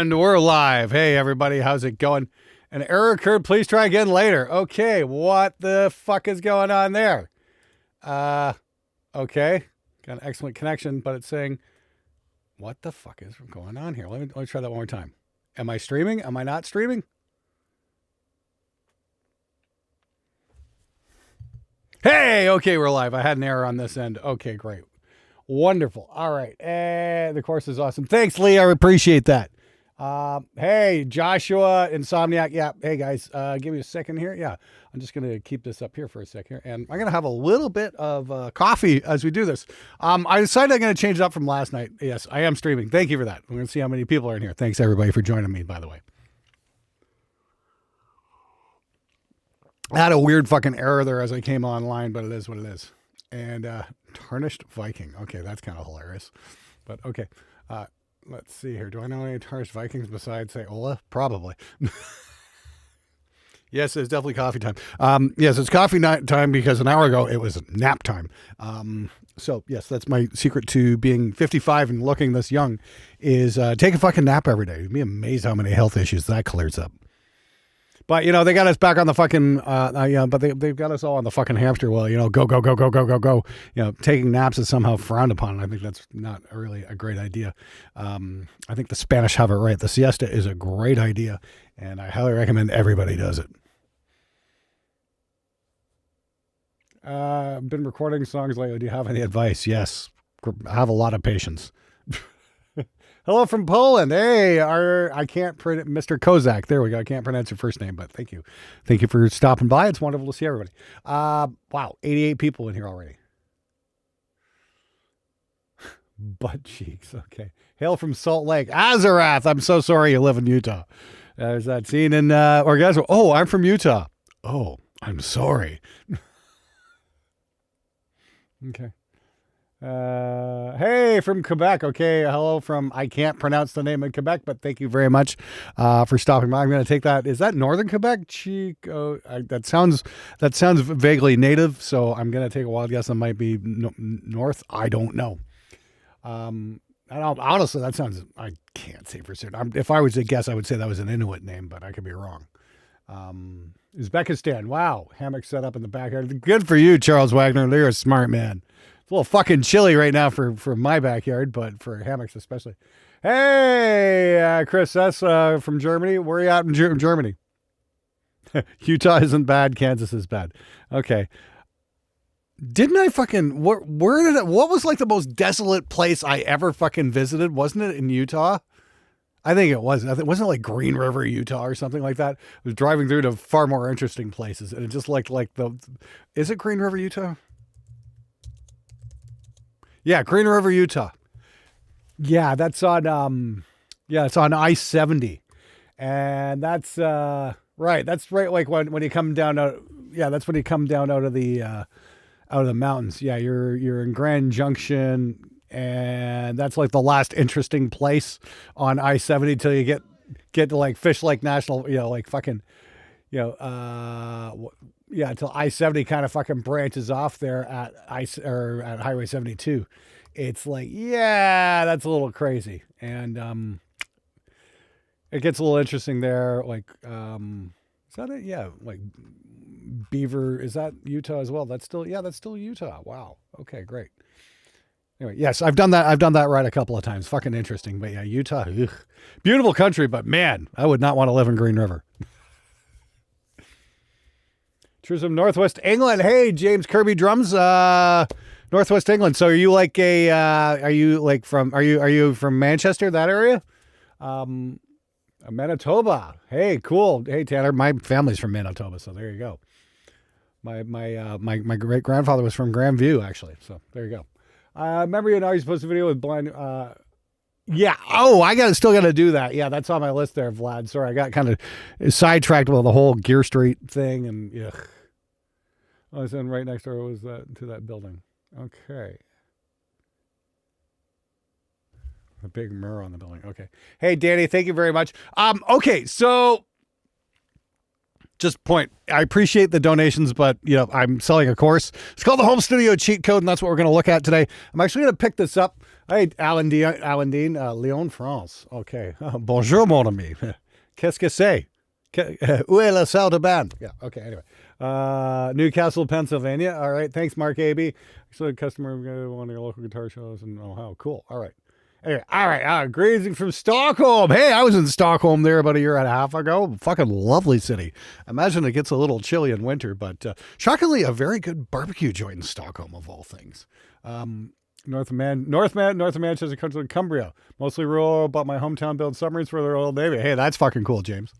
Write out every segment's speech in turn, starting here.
And we're live. Hey, everybody. How's it going? An error occurred. Please try again later. Okay. What the fuck is going on there? Okay. Got an excellent connection, but it's saying, what the fuck is going on here? Let me try that one more time. Am I streaming? Am I not streaming? Hey, okay, we're live. I had an error on this end. Okay, great. Wonderful. All right. The course is awesome. Thanks, Lee. I appreciate that. Hey, Joshua, Insomniac. Yeah. Hey, guys, give me a second here. Yeah. I'm just going to keep this up here for a second. And I'm going to have a little bit of coffee as we do this. I decided I'm going to change it up from last night. Yes, I am streaming. Thank you for that. We're going to see how many people are in here. Thanks, everybody, for joining me, by the way. I had a weird fucking error there as I came online, but it is what it is. And Tarnished Viking. Okay, that's kind of hilarious. But okay. Let's see here. Do I know any Tarnished Vikings besides, say, Ola? Probably. Yes, it's definitely coffee time. Yes, it's coffee night time because an hour ago it was nap time. So, yes, that's my secret to being 55 and looking this young is take a fucking nap every day. You'd be amazed how many health issues that clears up. But, you know, they got us back on the fucking, but they've got us all on the fucking hamster wheel, you know, go. You know, taking naps is somehow frowned upon. I think that's not really a great idea. I think the Spanish have it right. The siesta is a great idea, and I highly recommend everybody does it. I've been recording songs lately. Do you have any advice? Yes. I have a lot of patience. Hello from Poland. Hey, I can't print Mr. Kozak. There we go. I can't pronounce your first name, but thank you. Thank you for stopping by. It's wonderful to see everybody. Wow, 88 people in here already. Butt cheeks. Okay. Hail from Salt Lake. Azarath. I'm so sorry you live in Utah. There's that scene in Orgasmo. Oh, I'm from Utah. Oh, I'm sorry. Okay. Hey, from Quebec. Okay, hello from, I can't pronounce the name of Quebec, but thank you very much for stopping by. I'm going to take that. Is that Northern Quebec? Chico? That sounds vaguely native, so I'm going to take a wild guess. That might be north. I don't know. Honestly, that sounds, I can't say for certain. If I was to guess, I would say that was an Inuit name, but I could be wrong. Uzbekistan. Wow. Hammock set up in the backyard. Good for you, Charles Wagner. You're a smart man. It's a little fucking chilly right now for my backyard, but for hammocks especially. Hey, Chris S. From Germany. Where are you at in Germany? Utah isn't bad. Kansas is bad. Okay. Didn't I fucking... what was like the most desolate place I ever fucking visited? Wasn't it in Utah? I think it was. Wasn't it like Green River, Utah or something like that? I was driving through to far more interesting places. And it just like the... Is it Green River, Utah? Yeah, Green River, Utah. Yeah, that's on it's on I-70. And that's right. That's right like when you come down out that's when you come down out of the mountains. Yeah, you're in Grand Junction, and that's like the last interesting place on I-70 till you get to like Fish Lake National, you know, like fucking, you know, until I-70 kind of fucking branches off there at at Highway 72. It's like, yeah, that's a little crazy. And it gets a little interesting there. Like, is that it? Yeah, like Beaver, is that Utah as well? That's still Utah. Wow. Okay, great. Anyway, yes, I've done that right a couple of times. Fucking interesting. But yeah, Utah, ugh. Beautiful country, but man, I would not want to live in Green River. Tourism, Northwest England. Hey, James Kirby Drums, Northwest England. So are you like are you from Manchester, that area? Manitoba. Hey, cool. Hey, Tanner, my family's from Manitoba, so there you go. My great grandfather was from Grandview, actually. So there you go. Remember you always post a video with blind. Yeah. Oh, still got to do that. Yeah, that's on my list there, Vlad. Sorry, I got kind of sidetracked with the whole Gear Street thing, and yeah. I was in right next door to that building. Okay. A big mirror on the building. Okay. Hey, Danny, thank you very much. Okay, so just point. I appreciate the donations, but I'm selling a course. It's called the Home Studio Cheat Code, and that's what we're going to look at today. I'm actually going to pick this up. Hey, Alan Dean, Lyon, France. Okay. Bonjour, mon ami. Qu'est-ce que c'est? Où est la salle de bain? Yeah. Okay. Anyway, Newcastle, Pennsylvania. All right. Thanks, Mark AB. So, customer one of your local guitar shows in Ohio. Cool. All right. Anyway, all right. Grazing from Stockholm. Hey, I was in Stockholm there about a year and a half ago. Fucking lovely city. Imagine it gets a little chilly in winter, but shockingly, a very good barbecue joint in Stockholm, of all things. North of Manchester, country, Cumbria. Mostly rural, but my hometown builds submarines for their old navy. Hey, that's fucking cool, James.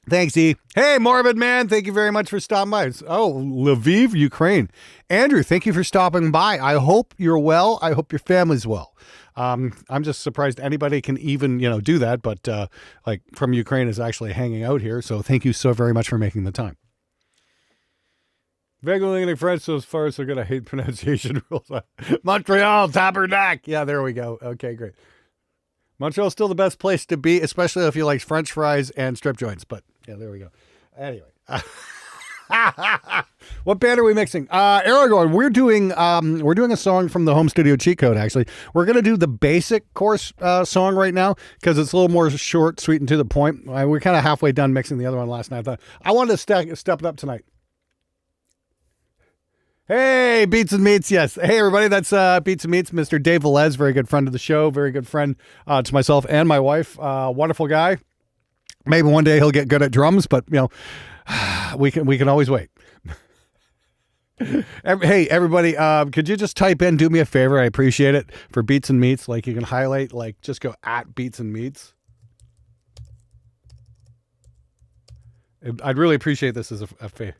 Thanks, E. Hey, Morbid Man, thank you very much for stopping by. Oh, Lviv, Ukraine. Andrew, thank you for stopping by. I hope you're well. I hope your family's well. I'm just surprised anybody can even, do that, but from Ukraine is actually hanging out here. So thank you so very much for making the time. Vaguely in French, so as far as they're going to hate pronunciation rules. Montreal, Tabernac. Yeah, there we go. Okay, great. Montreal's still the best place to be, especially if you like French fries and strip joints. But yeah, there we go. Anyway, what band are we mixing? Aragorn. We're doing a song from the Home Studio Cheat Code. Actually, we're gonna do the basic course song right now because it's a little more short, sweet, and to the point. We're kind of halfway done mixing the other one last night. I wanted to step it up tonight. Hey, Beats and Meats. Yes. Hey, everybody. That's Beats and Meats. Mr. Dave Velez, very good friend of the show. Very good friend to myself and my wife. Wonderful guy. Maybe one day he'll get good at drums, but we can always wait. Hey, everybody. Could you just type in? Do me a favor. I appreciate it for Beats and Meats. You can highlight. Just go at Beats and Meats. I'd really appreciate this as a favor.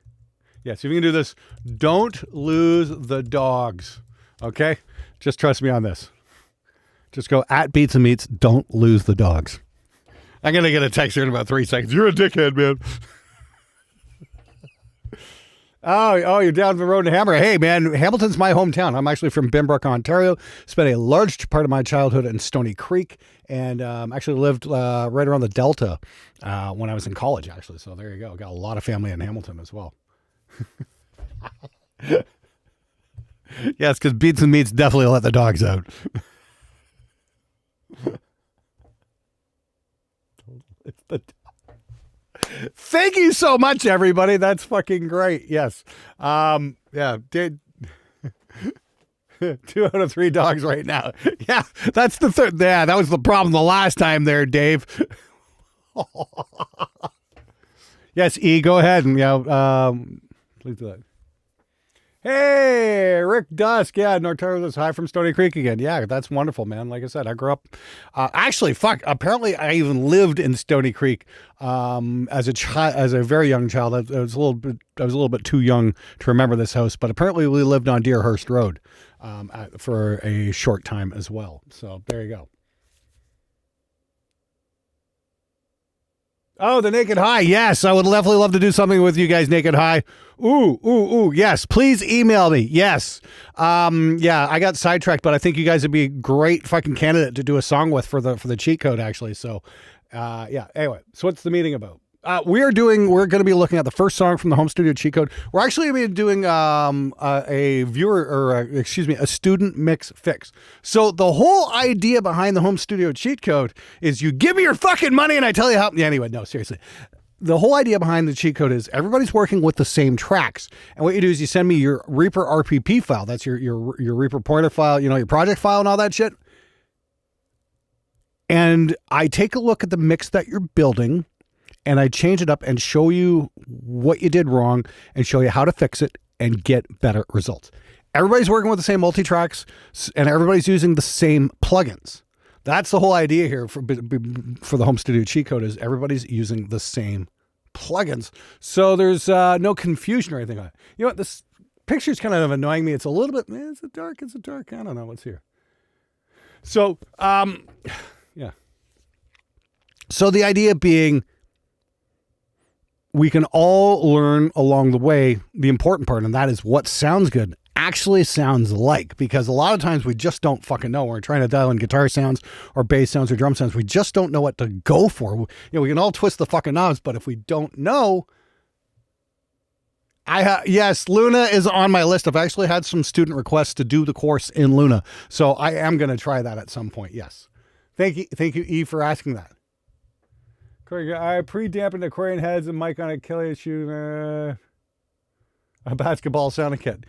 Yes, if you can do this, don't lose the dogs. Okay? Just trust me on this. Just go at Beats and Meats. Don't lose the dogs. I'm going to get a text here in about 3 seconds. You're a dickhead, man. Oh, you're down the road to Hammer. Hey, man, Hamilton's my hometown. I'm actually from Binbrook, Ontario. Spent a large part of my childhood in Stony Creek and actually lived right around the Delta when I was in college, actually. So there you go. Got a lot of family in Hamilton as well. Yes, because Beats and Meats definitely let the dogs out. Thank you so much, everybody. That's fucking great. Yes. Yeah. 2 out of 3 dogs right now. Yeah. That's the third. Yeah. That was the problem the last time there, Dave. Yes. E, go ahead and, please do that. Hey, Rick Dusk. Yeah, Nortario hi from Stony Creek again. Yeah, that's wonderful, man. Like I said, I grew up. Apparently, I even lived in Stony Creek as a very young child. I was a little bit too young to remember this house, but apparently we lived on Deerhurst Road for a short time as well. So there you go. Oh, the Naked High. Yes, I would definitely love to do something with you guys, Naked High. Ooh. Yes, please email me. Yes. Yeah, I got sidetracked, but I think you guys would be a great fucking candidate to do a song with for the cheat code, actually. So, yeah. Anyway, so what's the meeting about? We're going to be looking at the first song from the Home Studio Cheat Code. We're actually going to be doing a student mix fix. So the whole idea behind the Home Studio Cheat Code is you give me your fucking money and I tell you how. Yeah, anyway, no, seriously. The whole idea behind the cheat code is everybody's working with the same tracks. And what you do is you send me your Reaper RPP file. That's your Reaper pointer file, your project file and all that shit. And I take a look at the mix that you're building and I change it up and show you what you did wrong and show you how to fix it and get better results. Everybody's working with the same multi-tracks and everybody's using the same plugins. That's the whole idea here for the Home Studio Cheat Code is everybody's using the same plugins. So there's no confusion or anything like that. You know what? This picture's kind of annoying me. It's a little bit, is it dark? Is it dark? I don't know what's here. So, yeah. So the idea being we can all learn along the way the important part, and that is what sounds good actually sounds like, because a lot of times we just don't fucking know. We're trying to dial in guitar sounds or bass sounds or drum sounds. We just don't know what to go for. You know, we can all twist the fucking knobs, but if we don't know, yes, Luna is on my list. I've actually had some student requests to do the course in Luna, so I am going to try that at some point. Yes. Thank you, Eve, for asking that. I pre-dampened accordion heads and mic on a Kelly shoe, a basketball sounding kit.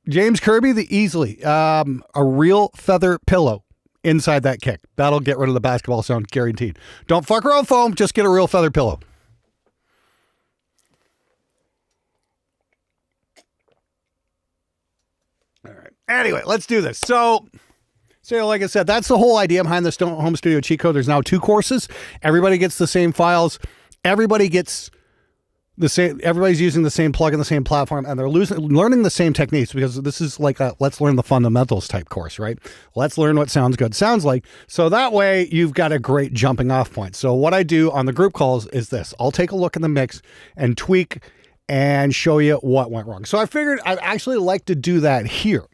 James Kirby, the Easily, a real feather pillow inside that kick. That'll get rid of the basketball sound, guaranteed. Don't fuck around foam, just get a real feather pillow. All right. Anyway, let's do this. So like I said, that's the whole idea behind the home studio cheat code. There's now 2 courses. Everybody gets the same files. Everybody gets the same. Everybody's using the same plugin, the same platform, and they're learning the same techniques, because this is like a let's learn the fundamentals type course, right? Let's learn what sounds good sounds like. So that way you've got a great jumping off point. So what I do on the group calls is this. I'll take a look in the mix and tweak and show you what went wrong. So I figured I'd actually like to do that here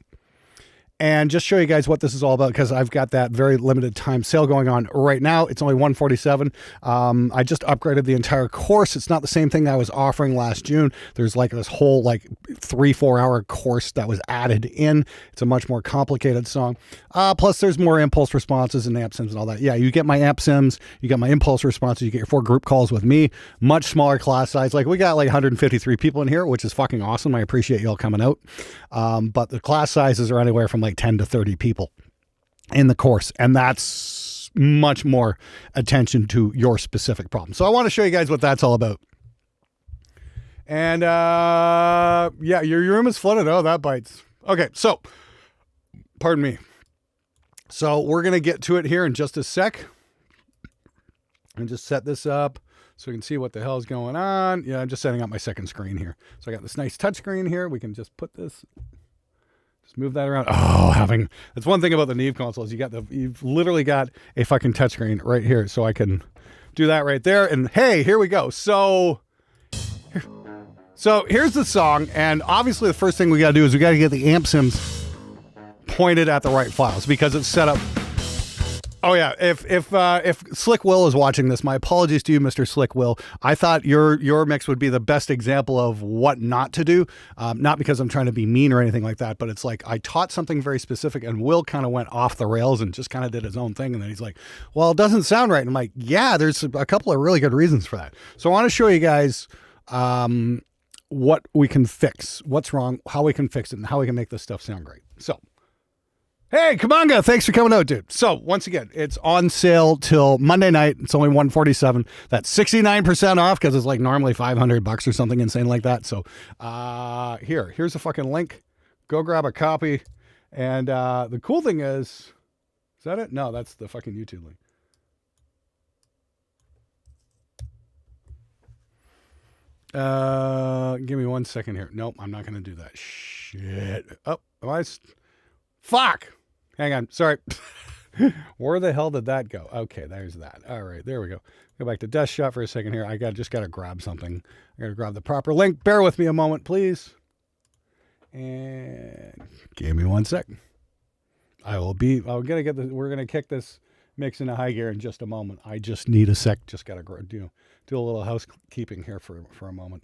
and just show you guys what this is all about, because I've got that very limited time sale going on right now. It's only $147. I just upgraded the entire course. It's not the same thing I was offering last June. There's like this whole 3-4 hour course that was added in. It's a much more complicated song. Plus there's more impulse responses and amp sims and all that. Yeah, you get my amp sims, you get my impulse responses, you get your 4 group calls with me, much smaller class size. Like we got 153 people in here, which is fucking awesome. I appreciate y'all coming out. But the class sizes are anywhere from 10 to 30 people in the course, and that's much more attention to your specific problem. So I want to show you guys what that's all about. And yeah, your room is flooded. Oh, that bites. Okay, so pardon me. So we're gonna get to it here in just a sec, and just set this up so we can see what the hell is going on. Yeah, I'm just setting up my second screen here. So I got this nice touch screen here. We can just put this. Just move that around. Oh, that's one thing about the Neve consoles. You've literally got a fucking touchscreen right here, so I can do that right there. And hey, here we go. So here's the song, and obviously the first thing we got to do is we got to get the amp sims pointed at the right files, because it's set up. Oh yeah, if Slick Will is watching this, my apologies to you, Mr. Slick Will. I thought your mix would be the best example of what not to do. Not because I'm trying to be mean or anything like that, but it's like I taught something very specific, and Will kind of went off the rails and just kind of did his own thing. And then he's like, well, it doesn't sound right. And I'm like, yeah, there's a couple of really good reasons for that. So I want to show you guys what we can fix, what's wrong, how we can fix it, and how we can make this stuff sound great. So hey, Kamanga, thanks for coming out, dude. So once again, it's on sale till Monday night. It's only $147. That's 69% off, because it's normally $500 or something insane like that. So here's a fucking link. Go grab a copy. And the cool thing is that it? No, that's the fucking YouTube link. Give me 1 second here. Nope, I'm not going to do that. Shit. Oh, fuck. Hang on. Sorry. Where the hell did that go? Okay, there's that. All right, there we go. Go back to Death Shot for a second here. I just got to grab something. I got to grab the proper link. Bear with me a moment, please. And give me 1 sec. we're going to kick this mix into high gear in just a moment. I just need a sec. Just got to do a little housekeeping here for a moment.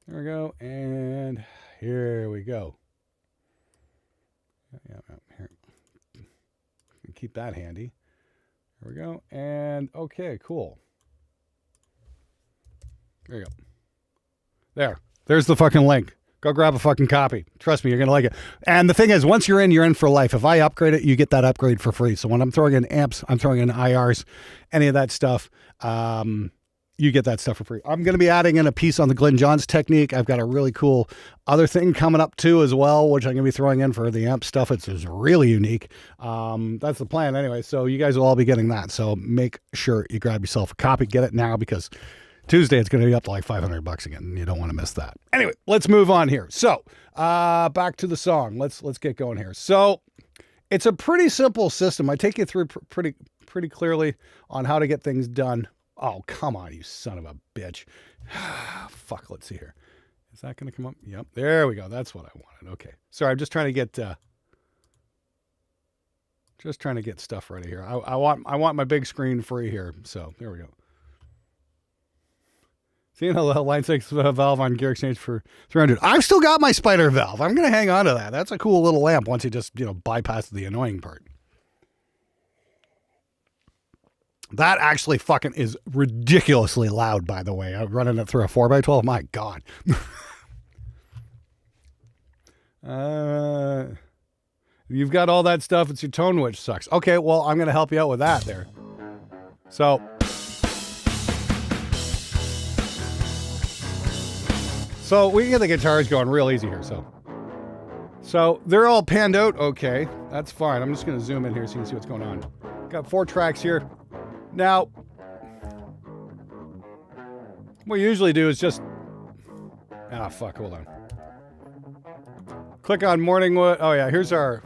There we go. And here we go. Yeah, here. Keep that handy. Here we go. And okay, cool. There you go. There's the fucking link. Go grab a fucking copy. Trust me, you're going to like it. And the thing is, once you're in for life. If I upgrade it, you get that upgrade for free. So when I'm throwing in amps, I'm throwing in IRs, any of that stuff, you get that stuff for free. I'm going to be adding in a piece on the Glyn Johns technique. I've got a really cool other thing coming up too as well, which I'm going to be throwing in for the amp stuff. It's really unique. That's the plan anyway. So you guys will all be getting that. So make sure you grab yourself a copy. Get it now, because Tuesday it's going to be up to like $500 again, and you don't want to miss that. Anyway, let's move on here. So back to the song. Let's get going here. So it's a pretty simple system. I take you through pretty clearly on how to get things done. Oh, come on, you son of a bitch. Fuck, let's see here. Is that going to come up? Yep. There we go. That's what I wanted. Okay. Sorry, I'm just trying to get stuff ready here. I want my big screen free here. So there we go. Seeing a line 6 valve on gear exchange for 300. I've still got my spider valve. I'm going to hang on to that. That's a cool little lamp once you just, bypass the annoying part. That actually fucking is ridiculously loud, by the way. I'm running it through a 4x12. My God. You've got all that stuff. It's your tone which sucks. Okay, well, I'm going to help you out with that there. So we can get the guitars going real easy here. So they're all panned out. Okay, that's fine. I'm just going to zoom in here so you can see what's going on. Got 4 tracks here. Now, what we usually do is just... hold on. Click on Morningwood. Oh, yeah, here's our...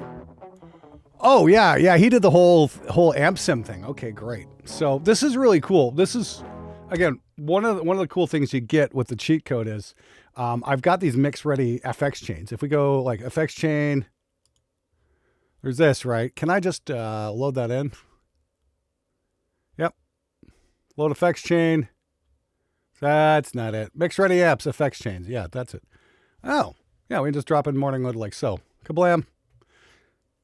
Oh, yeah, he did the whole amp sim thing. Okay, great. So this is really cool. This is, again, one of the cool things you get with the cheat code is I've got these mix-ready FX chains. If we go like FX chain, there's this, right? Can I just load that in? Yep. Load FX chain. That's not it. Mix-ready apps, FX chains. Yeah, that's it. Oh, yeah, we can just drop in Morningwood like so. Kablam.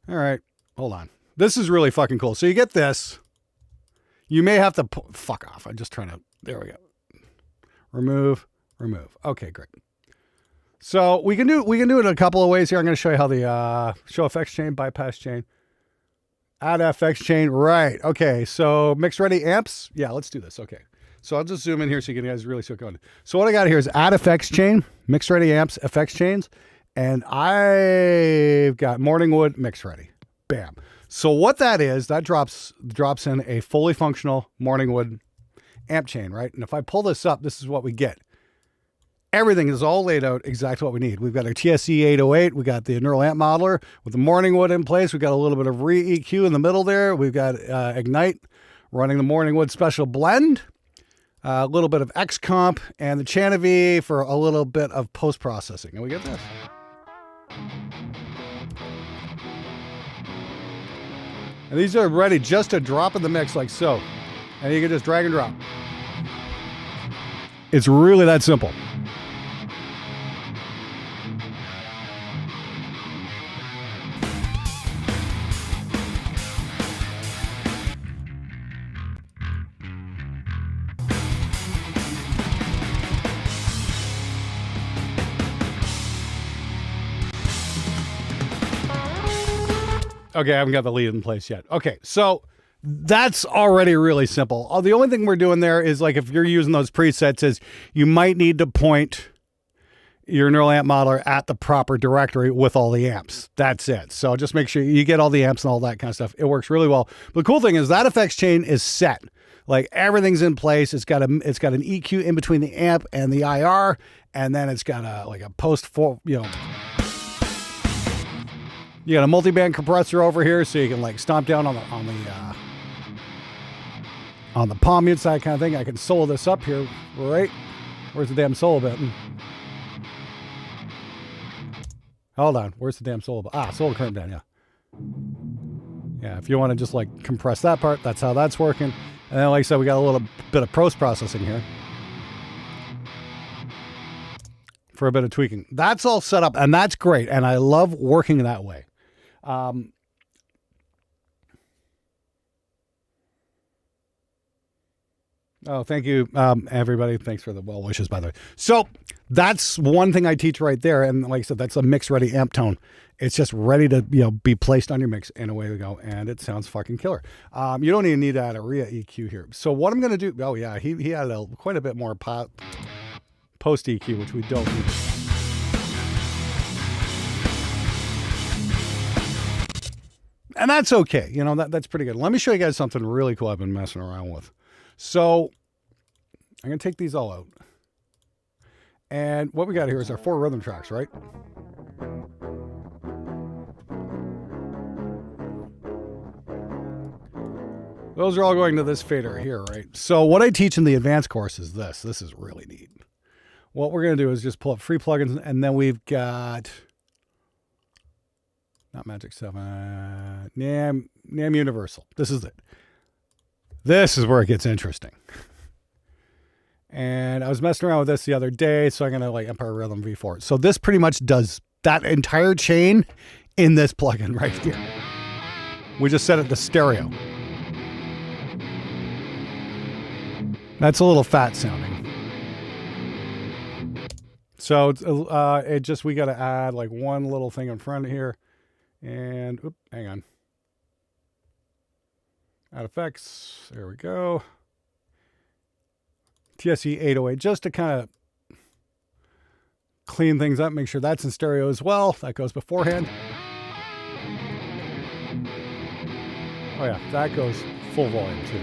All right. Hold on. This is really fucking cool. So you get this. You may have to... Fuck off. I'm just trying to... There we go. Remove. Okay, great. So we can do it in a couple of ways here. I'm going to show you how the show FX chain, bypass chain, add FX chain. Right. Okay. So mix ready amps. Yeah, let's do this. Okay. So I'll just zoom in here so you guys really see what's going on. So what I got here is add FX chain, mix ready amps, FX chains, and I've got Morningwood mix ready. Bam. So what that is, that drops in a fully functional Morningwood amp chain, right? And if I pull this up, this is what we get. Everything is all laid out exactly what we need. We've got our TSC 808. We got the neural amp modeler with the Morningwood in place. We've got a little bit of re-EQ in the middle there. We've got Ignite running the Morningwood special blend, a little bit of XComp, and the Chanavi for a little bit of post-processing. And we get this. And these are ready just to drop in the mix like so. And you can just drag and drop. It's really that simple. Okay, I haven't got the lead in place yet. Okay, so that's already really simple. The only thing we're doing there is like if you're using those presets is you might need to point your neural amp modeler at the proper directory with all the amps. That's it. So just make sure you get all the amps and all that kind of stuff. It works really well. But the cool thing is that FX chain is set. Like everything's in place. It's got an EQ in between the amp and the IR, and then it's got a post for you got a multi-band compressor over here, so you can like stomp down on the palm mute side kind of thing. I can solo this up here, right? Where's the damn solo button? Hold on, where's the damn solo button? Solo current down, yeah. Yeah, if you want to just like compress that part, that's how that's working. And then like I said, we got a little bit of post-processing here for a bit of tweaking. That's all set up, and that's great, and I love working that way. Oh, thank you, everybody. Thanks for the well wishes, by the way. So that's one thing I teach right there. And like I said, that's a mix ready amp tone. It's just ready to, be placed on your mix, and away we go. And it sounds fucking killer. You don't even need to add a RIA EQ here. So what I'm going to do, oh yeah, he added quite a bit more post EQ, which we don't need. And that's okay. That's pretty good. Let me show you guys something really cool I've been messing around with. So I'm going to take these all out. And what we got here is our 4 rhythm tracks, right? Those are all going to this fader here, right? So what I teach in the advanced course is this. This is really neat. what we're going to do is just pull up free plugins, and then we've got not Magic 7, NAMM Universal. This is it. This is where it gets interesting. And I was messing around with this the other day, so I'm going to like Empire Rhythm V4. So this pretty much does that entire chain in this plugin right here. We just set it to stereo. That's a little fat sounding. So it just, we got to add like one little thing in front here. And, hang on. Add effects. There we go. TSE 808, just to kind of clean things up, make sure that's in stereo as well. That goes beforehand. Oh yeah, that goes full volume too.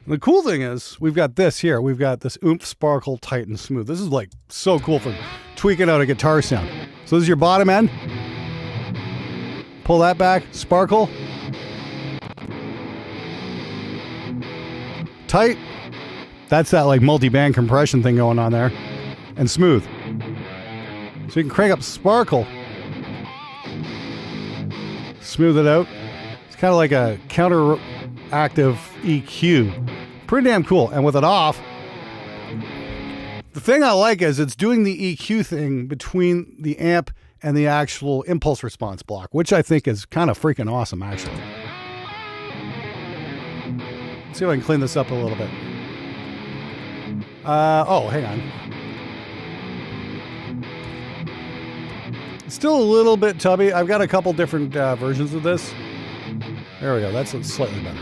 The cool thing is we've got this here. We've got this oomph, sparkle, tight, and smooth. This is like so cool for tweaking out a guitar sound. So this is your bottom end. Pull that back, sparkle. Tight. That's that like multi-band compression thing going on there. And smooth. So you can crank up sparkle. Smooth it out. It's kind of like a counteractive EQ. Pretty damn cool. And with it off, the thing I like is it's doing the EQ thing between the amp and the actual impulse response block, which I think is kind of freaking awesome, actually. Let's see if I can clean this up a little bit. Oh, hang on. It's still a little bit tubby. I've got a couple different versions of this. There we go. That's slightly better.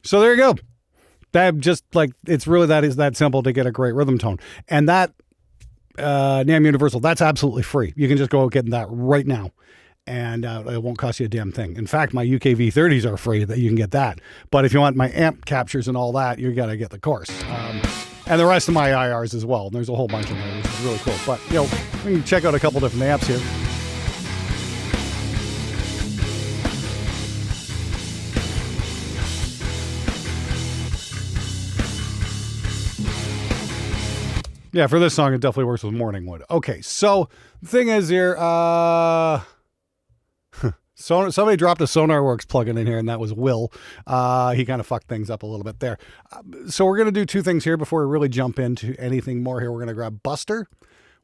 So there you go. That just like, it's really that simple to get a great rhythm tone. And that NAMM Universal, that's absolutely free. You can just go get that right now. And it won't cost you a damn thing. In fact, my UK V30s are free, that you can get that. But if you want my amp captures and all that, you got to get the course. And the rest of my IRs as well. And there's a whole bunch in there, which is really cool. But, you know, we can check out a couple different amps here. Yeah, for this song, it definitely works with Morningwood. Okay, so the thing is here, somebody dropped a SonarWorks plugin in here, and that was Will. He kind of fucked things up a little bit there. So we're going to do two things here before we really jump into anything more here. We're going to grab Buster,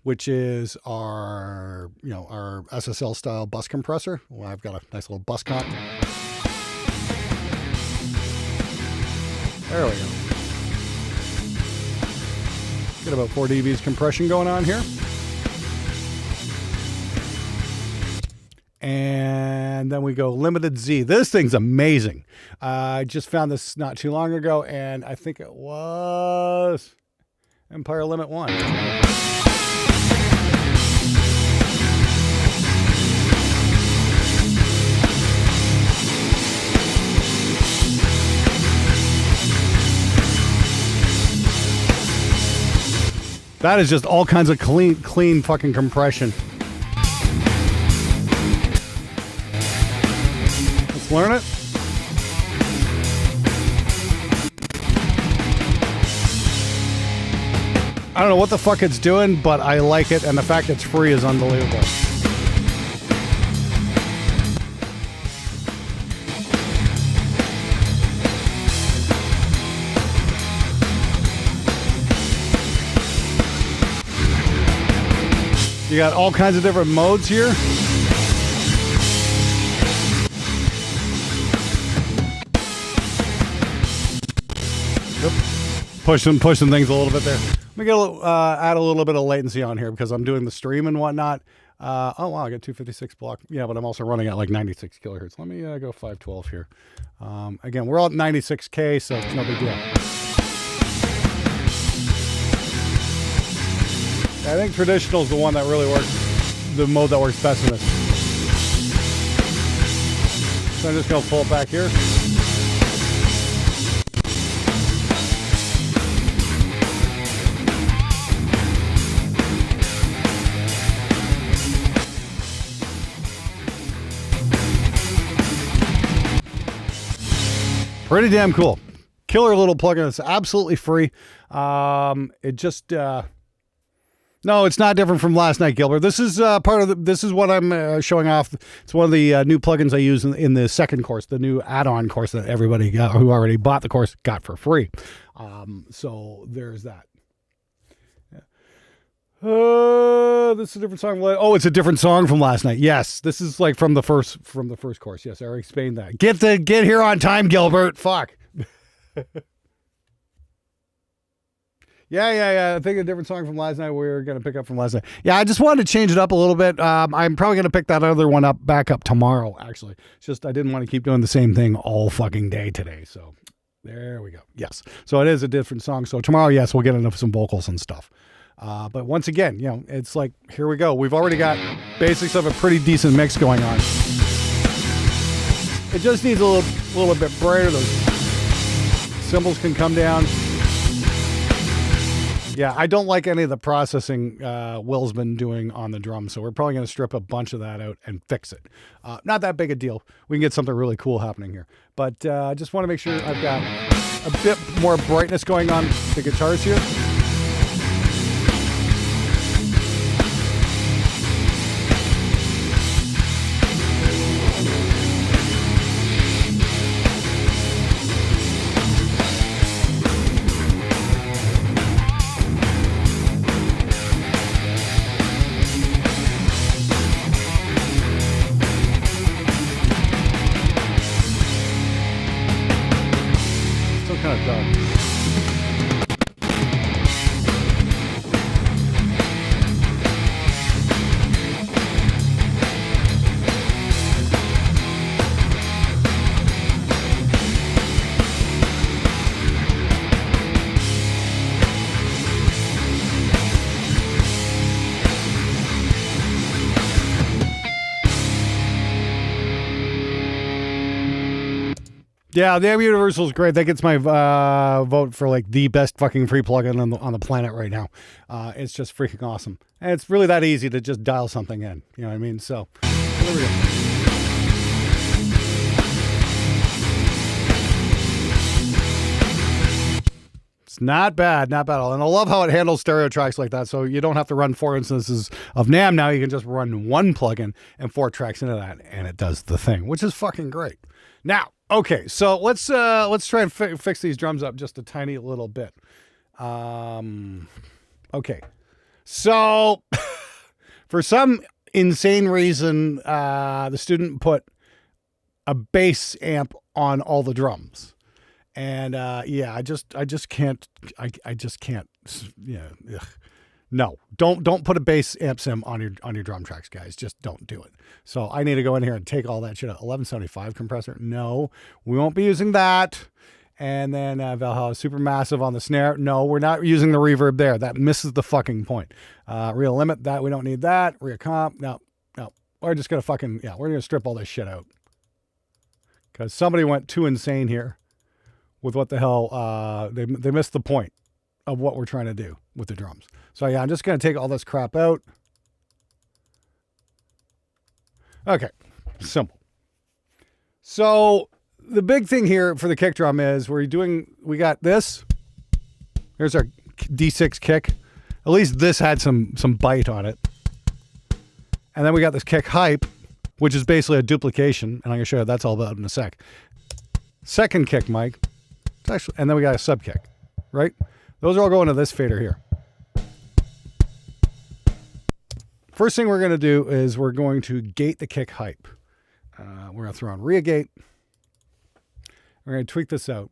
which is our SSL style bus compressor. Well, I've got a nice little bus comp. There we go. Get about 4 dBs compression going on here. And then we go Limited Z. This thing's amazing. I just found this not too long ago, and I think it was Empire Limit 1. That is just all kinds of clean fucking compression. Let's learn it. I don't know what the fuck it's doing, but I like it, and the fact it's free is unbelievable. You got all kinds of different modes here. Pushing things a little bit there. Let me add a little bit of latency on here because I'm doing the stream and whatnot. Oh wow, I got 256 block. Yeah, but I'm also running at like 96 kilohertz. Let me go 512 here. Again, we're all at 96K, so it's no big deal. I think traditional is the one that really works the mode that works best in this. So I'm just going to pull it back here. Pretty damn cool. Killer little plugin. It's absolutely free. It just no, it's not different from last night, Gilbert. This is part of this is what I'm showing off. It's one of the new plugins I use in the second course, the new add-on course that everybody who already bought the course got for free. So there's that. This is a different song. Oh, it's a different song from last night. Yes, this is like from the first course. Yes, I already explained that. Get here on time, Gilbert. Fuck. Yeah. I think a different song from last night. We were gonna pick up from last night. Yeah, I just wanted to change it up a little bit. I'm probably gonna pick that other one back up tomorrow. Actually, it's just I didn't want to keep doing the same thing all fucking day today. So there we go. Yes. So it is a different song. So tomorrow, yes, we'll get into some vocals and stuff. But once again, it's like, here we go. We've already got basics of a pretty decent mix going on. It just needs a little bit brighter. Those cymbals can come down. Yeah, I don't like any of the processing Will's been doing on the drums, so we're probably going to strip a bunch of that out and fix it. Not that big a deal. We can get something really cool happening here. But I just want to make sure I've got a bit more brightness going on the guitars here. Kind of dark. Yeah, the Ambient Universal is great. That gets my vote for like the best fucking free plugin on the planet right now. It's just freaking awesome. And it's really that easy to just dial something in. You know what I mean? So, there we go. It's not bad at all. And I love how it handles stereo tracks like that. So you don't have to run 4 instances of NAMM now. You can just run one plugin and 4 tracks into that, and it does the thing, which is fucking great. Now, okay, so let's try and fix these drums up just a tiny little bit. Okay, so for some insane reason, the student put a bass amp on all the drums, and yeah, I just can't. Yeah. Ugh. No, don't put a bass amp sim on your drum tracks, guys. Just don't do it. So I need to go in here and take all that shit out. 1175 compressor. No, we won't be using that. And then Valhalla Supermassive on the snare. No, we're not using the reverb there. That misses the fucking point. Real limit, that we don't need that. Real comp, no. We're just gonna we're gonna strip all this shit out. Because somebody went too insane here with what the hell, they missed the point of what we're trying to do with the drums. So yeah, I'm just going to take all this crap out. Okay, simple. So the big thing here for the kick drum is we got this. Here's our D6 kick. At least this had some bite on it. And then we got this kick hype, which is basically a duplication. And I'm going to show you that's all about in a sec. Second kick mic. And then we got a sub kick, right? Those are all going to this fader here. First thing we're going to do is we're going to gate the kick hype. We're going to throw on rear gate. We're going to tweak this out.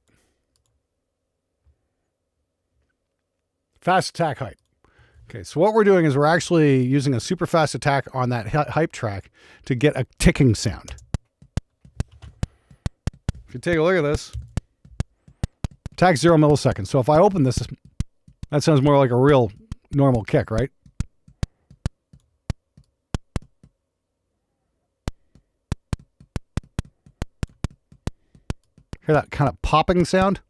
Fast attack hype. Okay, so what we're doing is we're actually using a super fast attack on that hype track to get a ticking sound. If you take a look at this, attack 0 milliseconds. So if I open this, that sounds more like a real normal kick, right? Hear that kind of popping sound?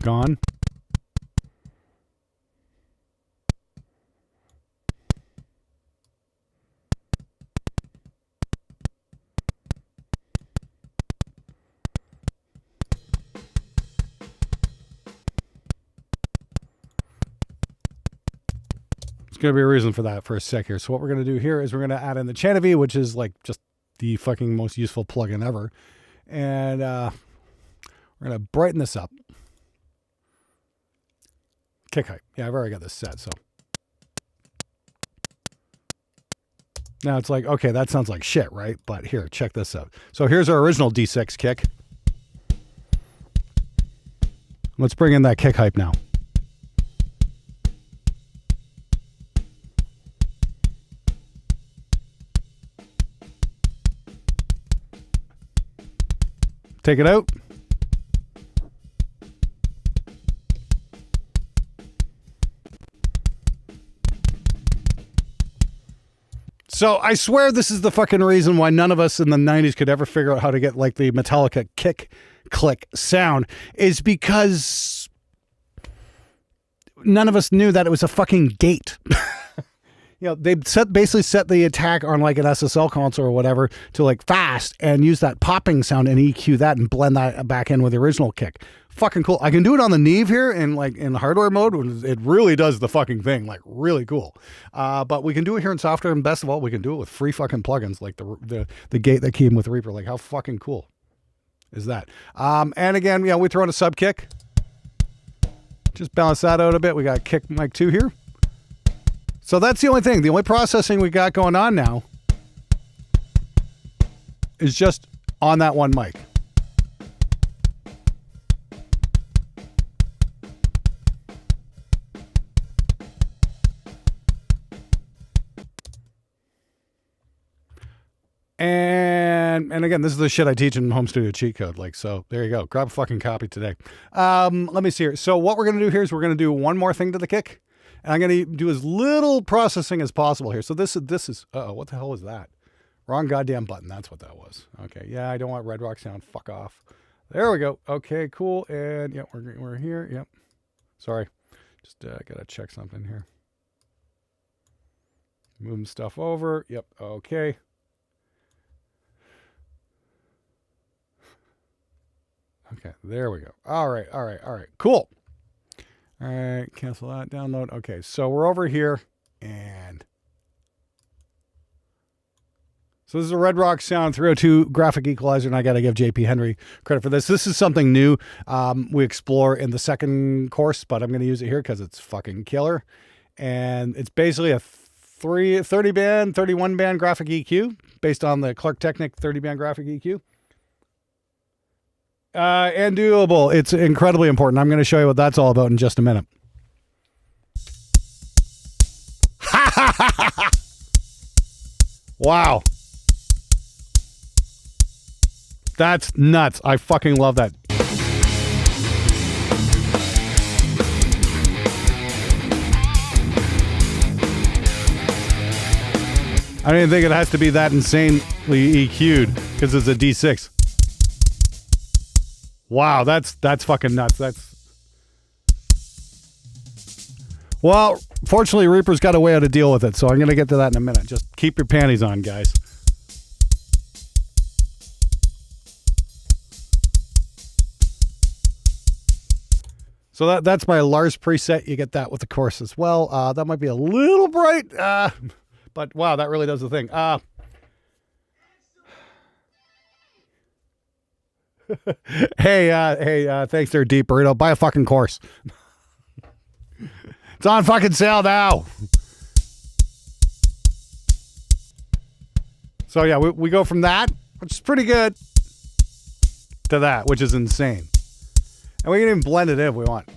Gone. There's going to be a reason for that for a sec here. So what we're going to do here is we're going to add in the Chanavi, which is like just the fucking most useful plugin ever. And we're going to brighten this up. Kick height. Yeah, I've already got this set, so. Now it's like, okay, that sounds like shit, right? But here, check this out. So here's our original D6 kick. Let's bring in that kick hype now. Take it out. So I swear this is the fucking reason why none of us in the 90s could ever figure out how to get like the Metallica kick click sound, is because none of us knew that it was a fucking gate. You know, they basically set the attack on like an SSL console or whatever to like fast and use that popping sound and EQ that and blend that back in with the original kick. Fucking cool. I can do it on the Neve here in like in hardware mode. It really does the fucking thing, like really cool. But we can do it here in software, and best of all, we can do it with free fucking plugins like the gate that came with Reaper. Like how fucking cool is that? And again, yeah, we throw in a sub kick. Just balance that out a bit. We got kick mic 2 here. So that's the only thing. The only processing we got going on now is just on that one mic. And again, this is the shit I teach in Home Studio Cheat Code. Like, so there you go. Grab a fucking copy today. Let me see here. So what we're going to do here is we're going to do one more thing to the kick. And I'm going to do as little processing as possible here. So this is, uh-oh, what the hell was that? Wrong goddamn button. That's what that was. Okay. Yeah, I don't want Red Rock sound. Fuck off. There we go. Okay, cool. And yeah, we're here. Yep. Sorry. Just got to check something here. Moving stuff over. Yep. Okay. Okay, there we go. All right. Cool. All right, cancel that, download. Okay, so we're over here, and so this is a Red Rock Sound 302 graphic equalizer, and I got to give JP Henry credit for this. This is something new we explore in the second course, but I'm going to use it here because it's fucking killer. And it's basically a 30-band, 31-band graphic EQ based on the Clark Technic 30-band graphic EQ. And doable. It's incredibly important. I'm going to show you what that's all about in just a minute. Wow. That's nuts. I fucking love that. I don't even think it has to be that insanely EQ'd because it's a D6. Wow, that's fucking nuts. Well, fortunately, Reaper's got a way how to deal with it, so I'm going to get to that in a minute. Just keep your panties on, guys. So that's my Lars preset. You get that with the course as well. That might be a little bright, but wow, that really does the thing. Hey, thanks there, Deep Burrito. Buy a fucking course. It's on fucking sale now. So yeah, we go from that, which is pretty good, to that, which is insane. And we can even blend it in if we want.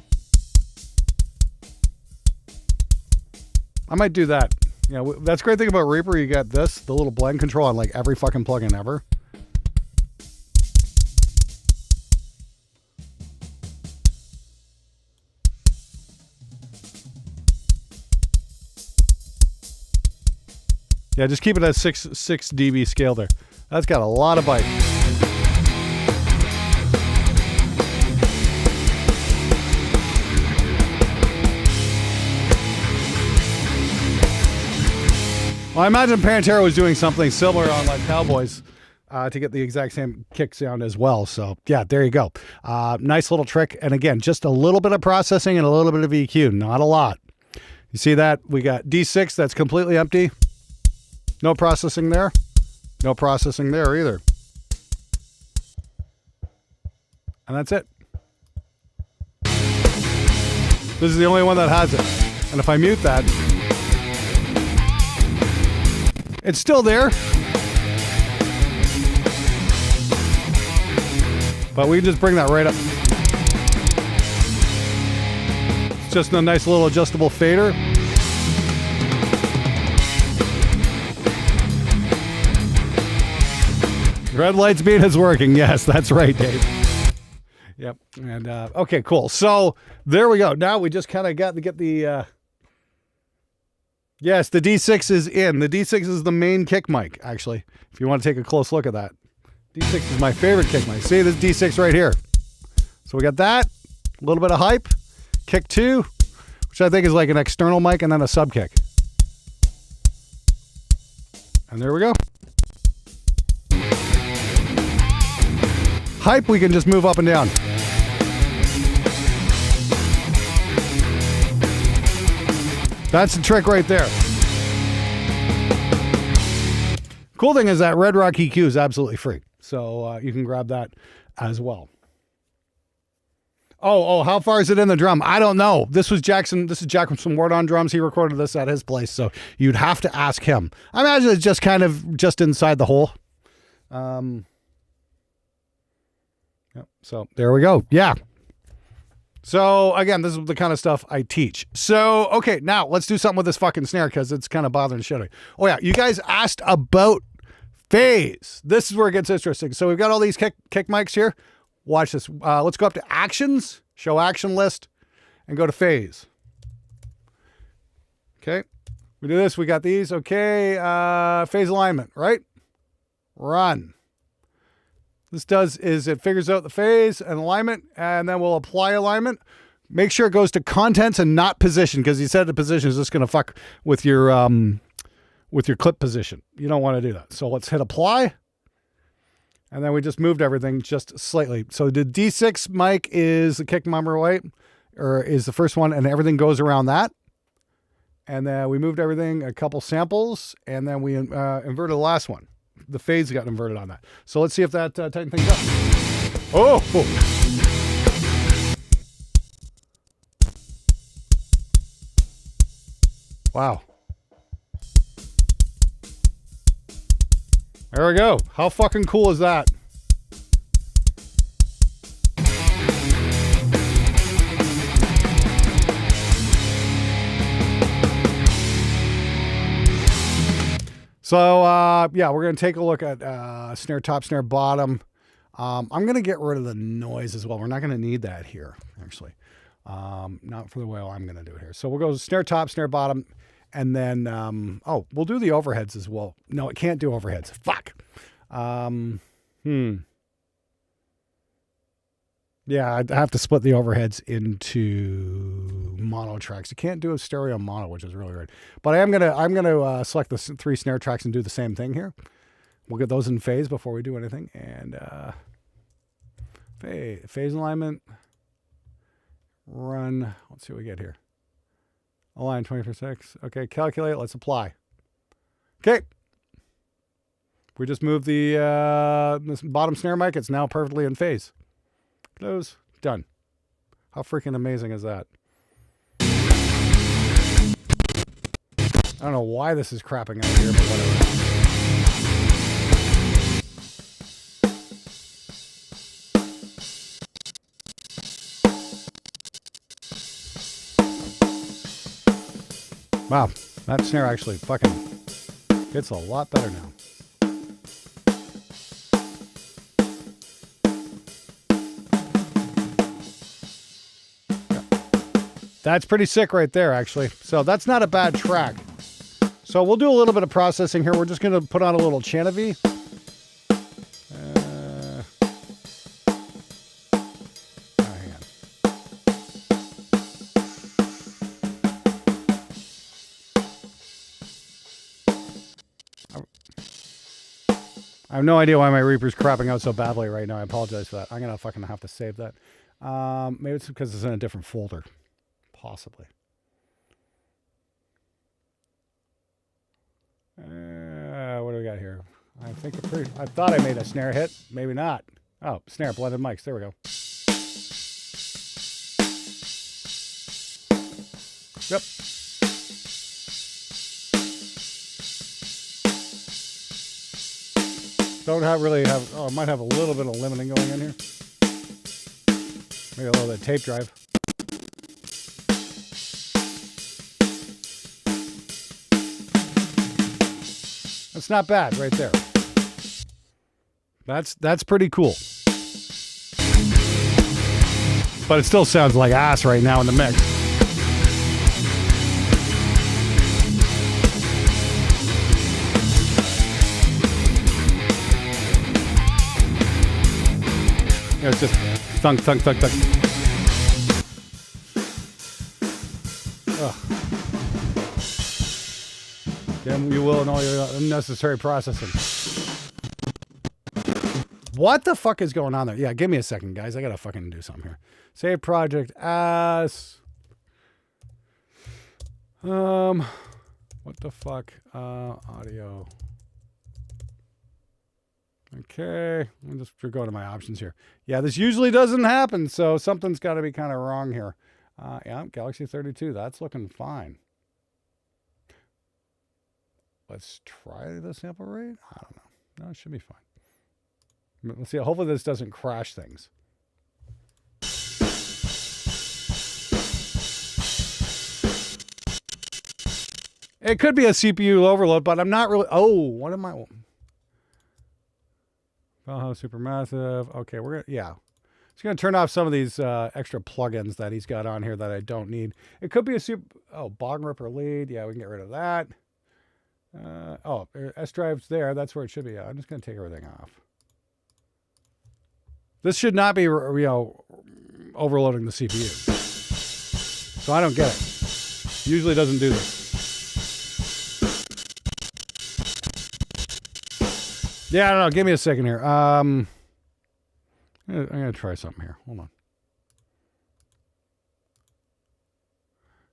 I might do that. You know, that's the great thing about Reaper. You got this, the little blend control on like every fucking plugin ever. Yeah, just keep it at 6 dB scale there. That's got a lot of bite. Well, I imagine Pantera was doing something similar on like Cowboys to get the exact same kick sound as well. So yeah, there you go. Nice little trick. And again, just a little bit of processing and a little bit of EQ, not a lot. You see that? We got D6 that's completely empty. No processing there. No processing there either. And that's it. This is the only one that has it. And if I mute that, it's still there. But we can just bring that right up. It's just a nice little adjustable fader. Red lights beat is working. Yes, that's right, Dave. Yep. And okay, cool. So there we go. Now we just kind of got to get the yes, the D6 is in. The D6 is the main kick mic, actually, if you want to take a close look at that. D6 is my favorite kick mic. See this D6 right here. So we got that, a little bit of hype, kick 2, which I think is like an external mic, and then a sub kick. And there we go. Hype, we can just move up and down. That's the trick right there. Cool thing is that Red Rock EQ is absolutely free. So you can grab that as well. Oh, how far is it in the drum? I don't know. This is Jack from Ward on drums. He recorded this at his place. So you'd have to ask him. I imagine it's just kind of just inside the hole. Yep. So there we go. Yeah. So again, this is the kind of stuff I teach. So, okay, now let's do something with this fucking snare because it's kind of bothering the shit out of me. Oh yeah, you guys asked about phase. This is where it gets interesting. So we've got all these kick mics here. Watch this. Let's go up to actions, show action list, and go to phase. Okay. We do this. We got these. Okay. Phase alignment, right? Run. This does is it figures out the phase and alignment, and then we'll apply alignment. Make sure it goes to contents and not position, because you said the position is just going to fuck with your clip position. You don't want to do that. So let's hit apply, and then we just moved everything just slightly. So the D6 mic is the kick mummer white, or is the first one, and everything goes around that. And then we moved everything a couple samples, and then we inverted the last one. The phase got inverted on that. So let's see if that tighten things up. Oh! Wow. There we go. How fucking cool is that? So, yeah, we're going to take a look at snare top, snare bottom. I'm going to get rid of the noise as well. We're not going to need that here, actually. Not for the way I'm going to do it here. So we'll go snare top, snare bottom, and then, we'll do the overheads as well. No, it can't do overheads. Fuck. Yeah, I'd have to split the overheads into mono tracks. You can't do a stereo mono, which is really weird. But I'm gonna select the 3 snare tracks and do the same thing here. We'll get those in phase before we do anything. And phase alignment, run. Let's see what we get here. Align 20%. Okay, calculate. Let's apply. Okay. We just moved the this bottom snare mic. It's now perfectly in phase. Close. Done. How freaking amazing is that? I don't know why this is crapping out here, but whatever. Wow, that snare actually fucking gets a lot better now. That's pretty sick right there, actually. So that's not a bad track. So we'll do a little bit of processing here. We're just going to put on a little Channavy. Hang on. I have no idea why my Reaper's crapping out so badly right now. I apologize for that. I'm going to fucking have to save that. Maybe it's because it's in a different folder. Possibly. What do we got here? I think I thought I made a snare hit. Maybe not. Oh, snare, blended mics. There we go. Yep. Oh, I might have a little bit of limiting going in here. Maybe a little bit of tape drive. That's not bad right there. That's pretty cool. But it still sounds like ass right now in the mix. You know, it's just thunk, thunk, thunk, thunk. Ugh. Damn you will and all your unnecessary processing. What the fuck is going on there? Yeah, give me a second, guys. I gotta fucking do something here. Save project as... What the fuck? Audio. Okay, I'm just going to my options here. Yeah, this usually doesn't happen, so something's got to be kind of wrong here. Yeah, Galaxy 32, that's looking fine. Let's try the sample rate. I don't know. No, it should be fine. Let's see. Hopefully this doesn't crash things. It could be a CPU overload, but I'm not really... Oh, what am I... Oh, Supermassive. Okay, we're gonna, yeah. Just gonna turn off some of these extra plugins that he's got on here that I don't need. It could be a Bong Ripper lead. Yeah, we can get rid of that. S drive's there. That's where it should be. I'm just gonna take everything off. This should not be, overloading the CPU. So I don't get it. Usually doesn't do this. Yeah, I don't know. Give me a second here. I'm going to try something here. Hold on.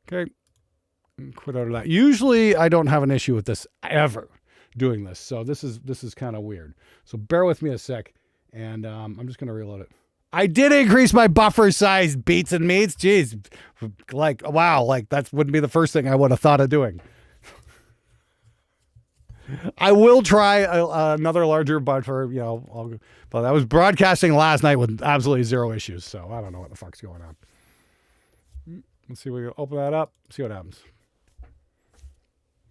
Okay. Quit out of that. Usually I don't have an issue with this ever doing this. So this is kind of weird. So bear with me a sec. And I'm just going to reload it. I did increase my buffer size, beats and meats. Jeez. Like, wow. Like that wouldn't be the first thing I would have thought of doing. I will try another larger buffer, but I was broadcasting last night with absolutely zero issues, so I don't know what the fuck's going on. Let's see, we can open that up, see what happens.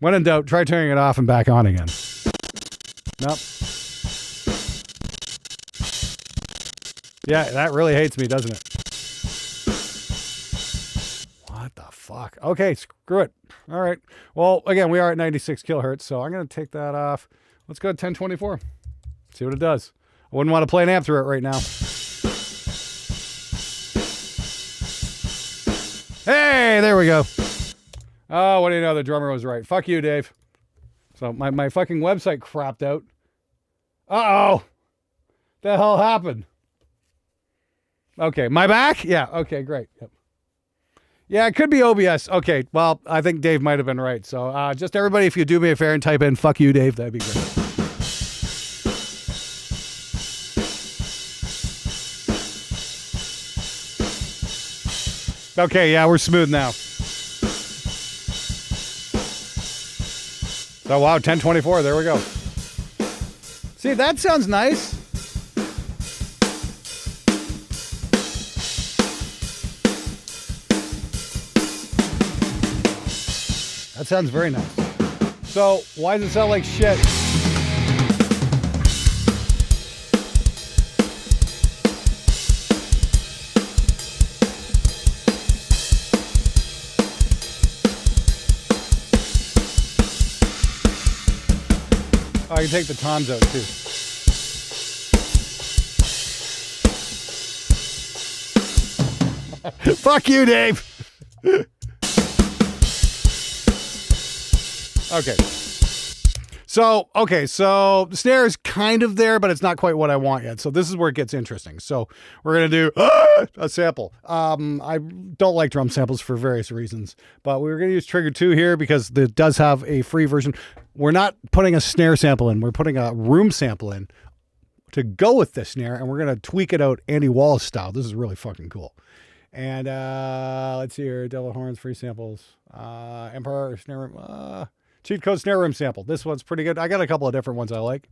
When in doubt, try turning it off and back on again. Nope. Yeah, that really hates me, doesn't it? What the fuck? Okay, screw it. All right. Well, again, we are at 96 kilohertz, so I'm going to take that off. Let's go to 1024. See what it does. I wouldn't want to play an amp through it right now. Hey, there we go. Oh, what do you know? The drummer was right. Fuck you, Dave. So my fucking website crapped out. Uh-oh. The hell happened? Okay, my back? Yeah, okay, great. Yep. Yeah, it could be OBS. Okay, well, I think Dave might have been right. So just everybody, if you do me a favor and type in, fuck you, Dave, that'd be great. Okay, yeah, we're smooth now. So, wow, 1024, there we go. See, that sounds nice. That sounds very nice. So, why does it sound like shit? I can take the toms out too. Fuck you, Dave. Okay. So the snare is kind of there, but it's not quite what I want yet. So this is where it gets interesting. So we're going to do a sample. I don't like drum samples for various reasons, but we're going to use Trigger 2 here because it does have a free version. We're not putting a snare sample in. We're putting a room sample in to go with this snare, and we're going to tweak it out Andy Wallace style. This is really fucking cool. And let's see here. Devil Horns, free samples. Empire, snare room. Cheat code snare room sample. This one's pretty good. I got a couple of different ones I like.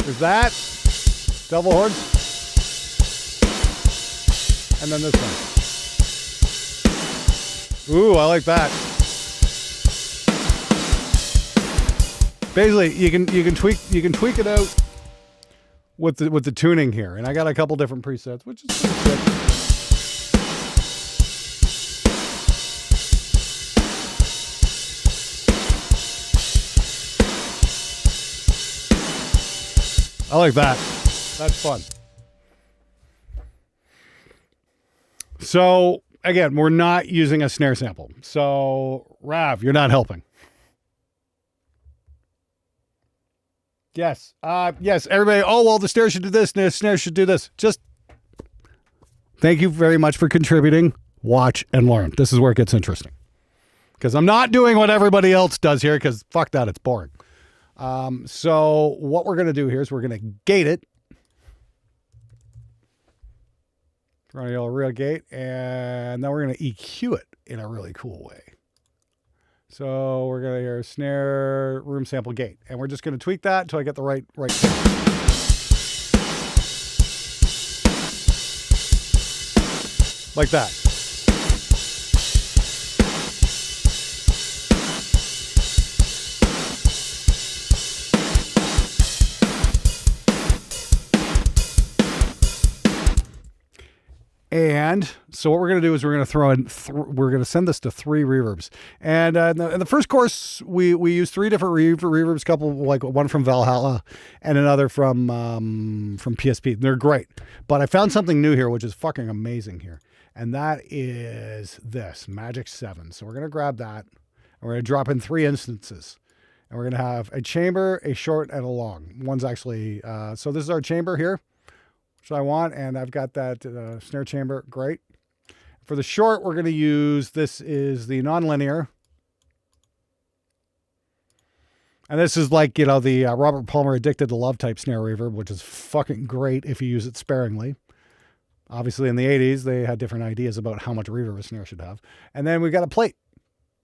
There's that. Devil Horns. And then this one. Ooh, I like that. Basically, you can tweak it out with the tuning here. And I got a couple different presets, which is pretty good. I like that. That's fun. So again, we're not using a snare sample. So Rav, you're not helping. Yes. Yes, everybody. Oh, well, the snare should do this. The snare should do this. Just thank you very much for contributing. Watch and learn. This is where it gets interesting. Because I'm not doing what everybody else does here because fuck that. It's boring. So what we're going to do here is we're going to gate it. We're going to a real gate, and then we're going to EQ it in a really cool way. So we're going to hear snare, room sample, gate, and we're just going to tweak that until I get the right tone. Like that. And so what we're going to do is we're going to throw in, we're going to send this to 3 reverbs. And in the first course, we use 3 different reverbs, couple, like one from Valhalla and another from PSP. They're great. But I found something new here, which is fucking amazing here. And that is this, Magic 7. So we're going to grab that, and we're going to drop in 3 instances. And we're going to have a chamber, a short, and a long. One's actually, so this is our chamber here, which I want, and I've got that snare chamber. Great. For the short, we're going to use, this is the nonlinear. And this is like, you know, the Robert Palmer Addicted to Love type snare reverb, which is fucking great if you use it sparingly. Obviously, in the 80s, they had different ideas about how much reverb a snare should have. And then we've got a plate.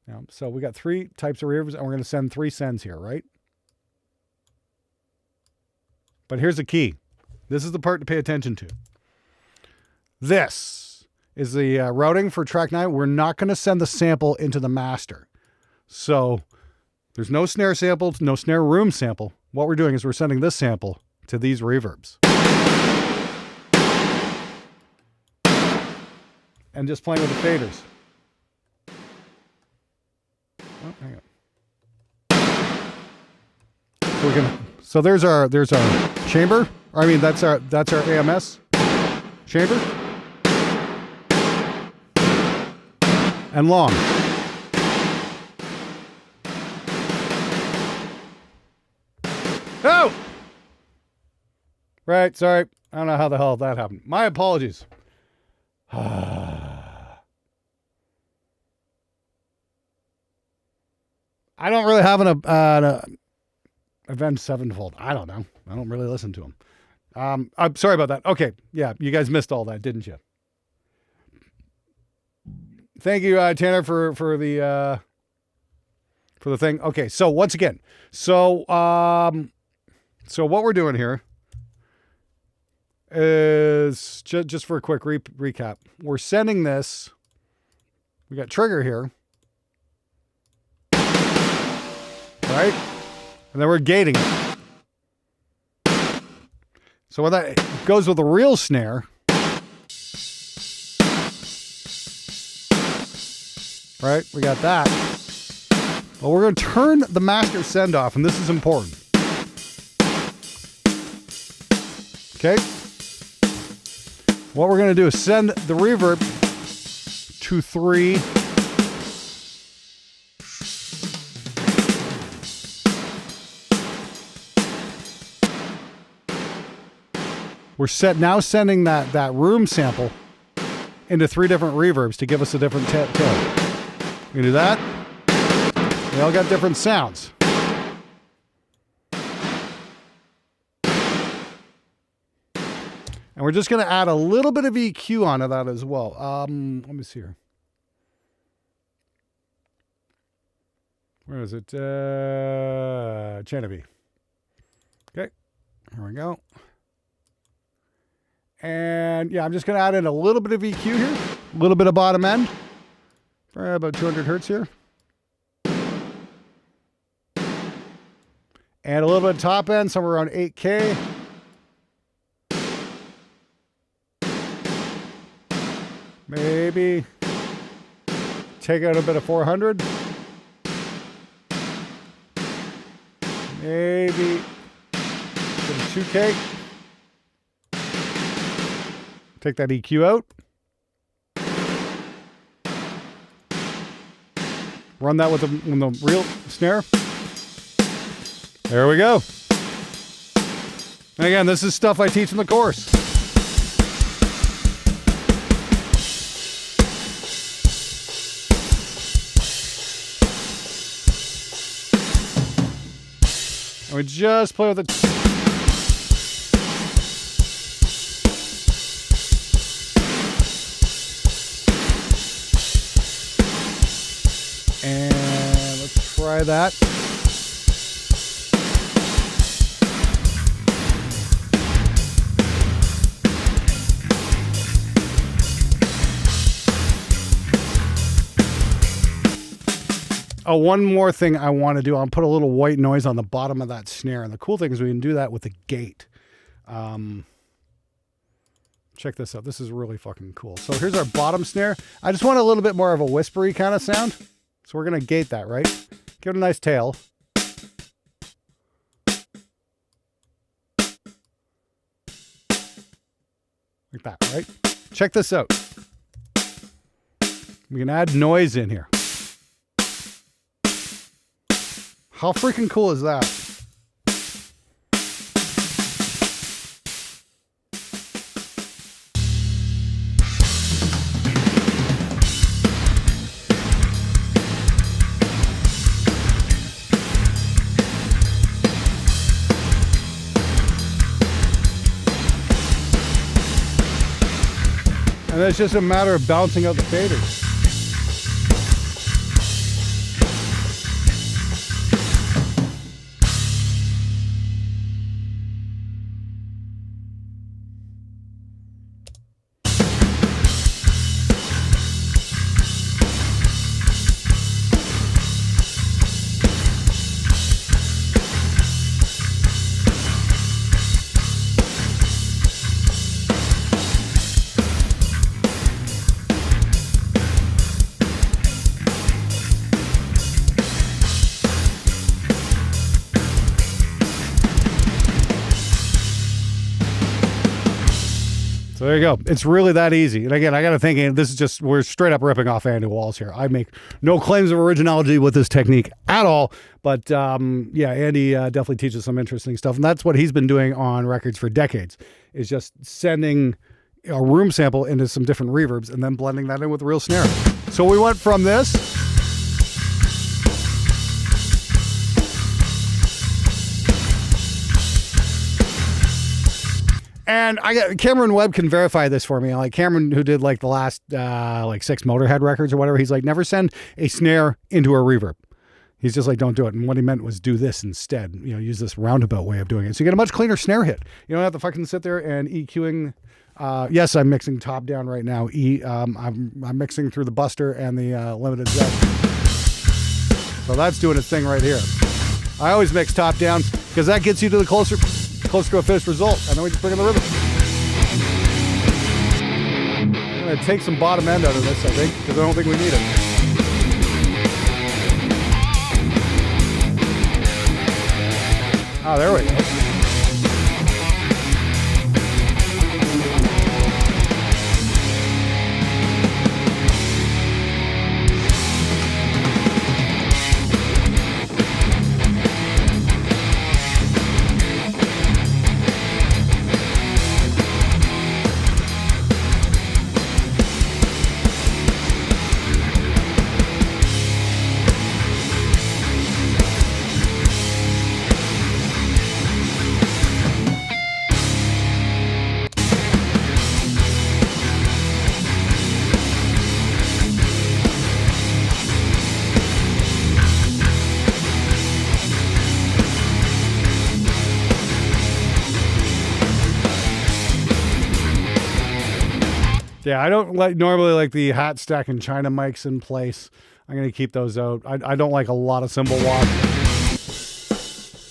You know, so we got 3 types of reverbs, and we're going to send 3 sends here, right? But here's the key. This is the part to pay attention to. This is the routing for track 9. We're not going to send the sample into the master. So there's no snare sample, no snare room sample. What we're doing is we're sending this sample to these reverbs. And just playing with the faders. Oh, hang on. So there's our chamber. I mean, that's our AMS chamber and long. Oh, right. Sorry, I don't know how the hell that happened. My apologies. I don't really have an Avenged Sevenfold. I don't know. I don't really listen to them. I'm sorry about that. Okay. Yeah. You guys missed all that, didn't you? Thank you, Tanner, for the thing. Okay. So once again, so what we're doing here is just for a quick recap. We're sending this, we got trigger here, right? And then we're gating it. So when that goes with a real snare, right? We got that. Well, we're going to turn the master send off, and this is important. Okay? What we're going to do is send the reverb to 3. We're now sending that room sample into 3 different reverbs to give us a different tone. We can do that. They all got different sounds. And we're just going to add a little bit of EQ onto that as well. Let me see here. Where is it? Genevieve. Okay, here we go. And yeah, I'm just going to add in a little bit of EQ here. A little bit of bottom end. About 200 hertz here. And a little bit of top end, somewhere around 8K. Maybe take out a bit of 400. Maybe a bit of 2K. Take that EQ out. Run that with the real snare. There we go. And again, this is stuff I teach in the course. And we just play with it. And let's try that. Oh, one more thing I want to do. I'll put a little white noise on the bottom of that snare. And the cool thing is we can do that with the gate. Check this out. This is really fucking cool. So here's our bottom snare. I just want a little bit more of a whispery kind of sound. So we're going to gate that, right? Give it a nice tail. Like that, right? Check this out. We can add noise in here. How freaking cool is that? And it's just a matter of bouncing out the faders. So there you go. It's really that easy. And again, I got to think, this is just, we're straight up ripping off Andy Wallace here. I make no claims of originality with this technique at all. But yeah, Andy definitely teaches some interesting stuff. And that's what he's been doing on records for decades, is just sending a room sample into some different reverbs and then blending that in with real snare. So we went from this. And I got Cameron Webb can verify this for me. Like Cameron, who did like the last like 6 Motorhead records or whatever, he's like, never send a snare into a reverb. He's just like, don't do it. And what he meant was do this instead. You know, use this roundabout way of doing it. So you get a much cleaner snare hit. You don't have to fucking sit there and EQing. Yes, I'm mixing top down right now. I'm mixing through the Buster and the Limited Z. So that's doing its thing right here. I always mix top down because that gets you to the closer to a finished result. And then we just bring in the rhythm. I'm going to take some bottom end out of this, I think, because I don't think we need it. Oh, there we go. Yeah, I don't normally like the hat stack and China mics in place. I'm going to keep those out. I don't like a lot of cymbal wash.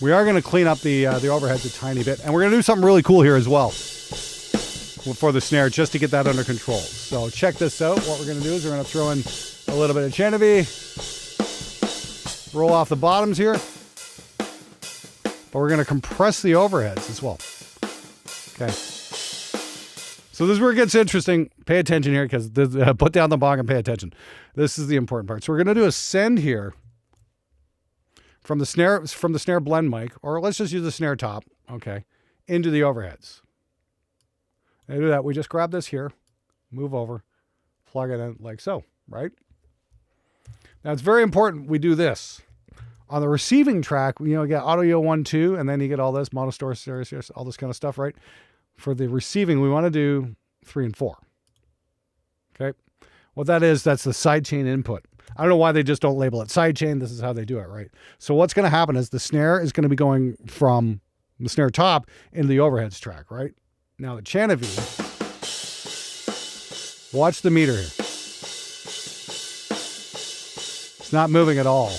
We are going to clean up the overheads a tiny bit. And we're going to do something really cool here as well for the snare, just to get that under control. So check this out. What we're going to do is we're going to throw in a little bit of Genevieve. Roll off the bottoms here. But we're going to compress the overheads as well. Okay. So this is where it gets interesting. Pay attention here, because put down the bong and pay attention. This is the important part. So we're going to do a send here from the snare blend mic, or let's just use the snare top, okay, into the overheads. And to do that, we just grab this here, move over, plug it in like so, right? Now it's very important we do this. On the receiving track, you get Audio 1, 2, and then you get all this, Monostore, stereo, all this kind of stuff, right? For the receiving, we want to do 3 and 4. Okay. What that is, that's the sidechain input. I don't know why they just don't label it sidechain. This is how they do it, right? So what's going to happen is the snare is going to be going from the snare top into the overheads track, right? Now the Genevieve, watch the meter here. It's not moving at all.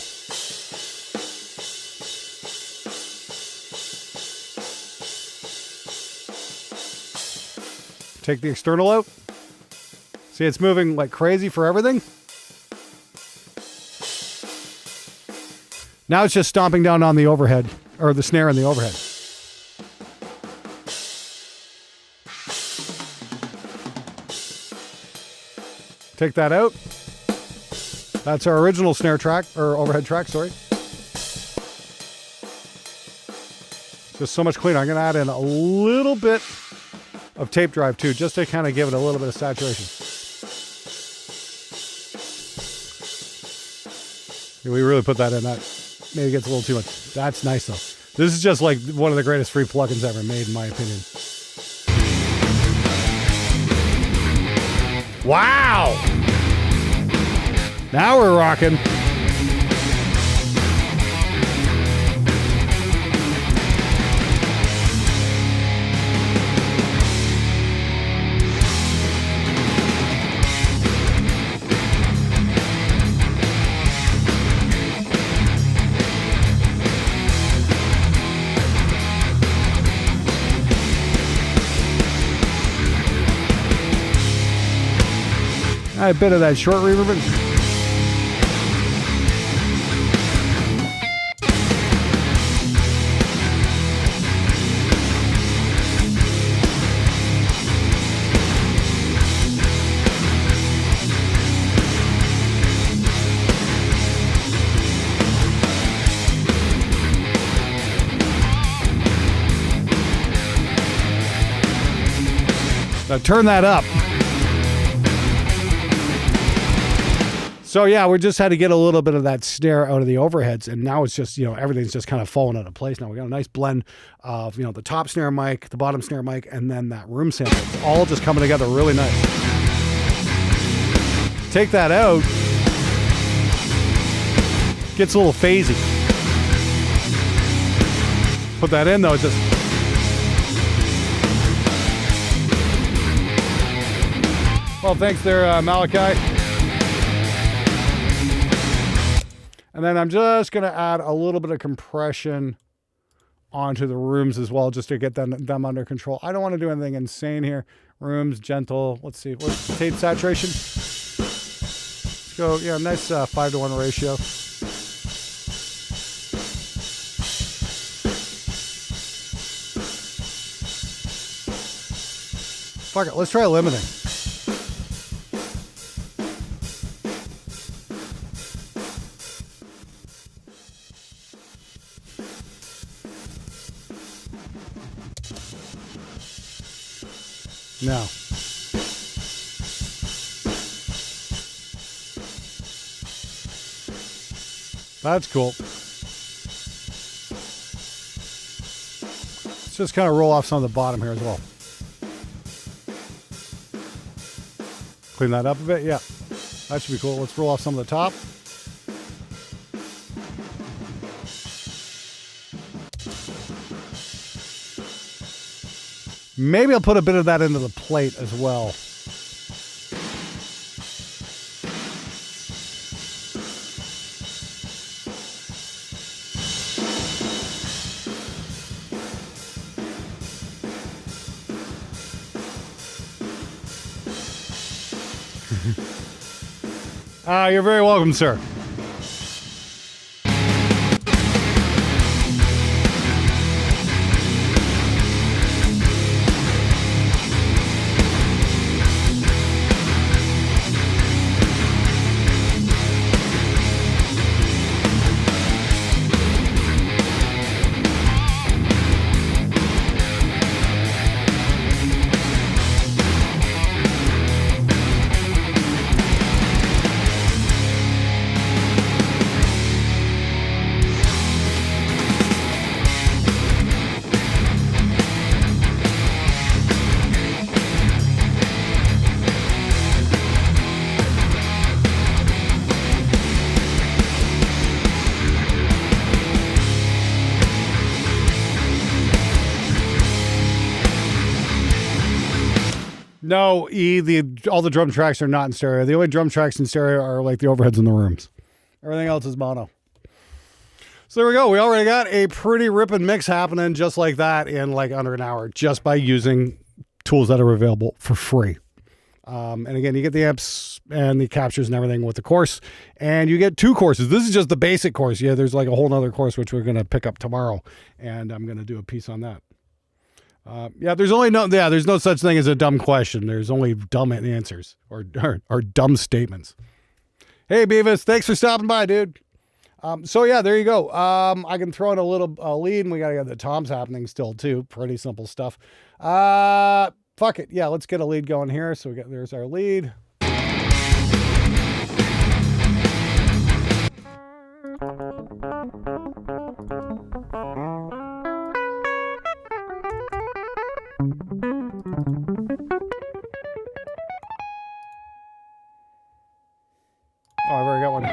Take the external out. See, it's moving like crazy for everything. Now it's just stomping down on the overhead, or the snare and the overhead. Take that out. That's our original snare track, or overhead track, sorry. Just so much cleaner. I'm going to add in a little bit of tape drive too, just to kind of give it a little bit of saturation. We really put that in. That maybe gets a little too much. That's nice though. This is just like one of the greatest free plugins ever made, in my opinion. Wow! Now we're rocking. A bit of that short reverb. Now turn that up. So yeah, we just had to get a little bit of that snare out of the overheads, and now it's just, everything's just kind of falling into place. Now we got a nice blend of, the top snare mic, the bottom snare mic, and then that room sample. It's all just coming together really nice. Take that out. Gets a little phasey. Put that in though, it's just... Well, thanks there, Malachi. And then I'm just going to add a little bit of compression onto the rooms as well, just to get them under control. I don't want to do anything insane here. Rooms, gentle. Let's see. What's tape saturation? Let's go, nice 5-to-1 ratio. Fuck it. Let's try limiting. No. That's cool. Let's just kind of roll off some of the bottom here as well. Clean that up a bit. Yeah, that should be cool. Let's roll off some of the top. Maybe I'll put a bit of that into the plate as well. You're very welcome, sir. No, all the drum tracks are not in stereo. The only drum tracks in stereo are like the overheads in the rooms. Everything else is mono. So there we go. We already got a pretty ripping mix happening just like that in like under an hour, just by using tools that are available for free. And again, you get the amps and the captures and everything with the course, and you get 2 courses. This is just the basic course. Yeah, there's like a whole nother course, which we're going to pick up tomorrow, and I'm going to do a piece on that. There's no such thing as a dumb question. There's only dumb answers or dumb statements. Hey, Beavis, thanks for stopping by, dude. There you go. I can throw in a little lead, and we got to get the toms happening still too. Pretty simple stuff. Fuck it. Yeah, let's get a lead going here. So there's our lead. Oh, I've already got one.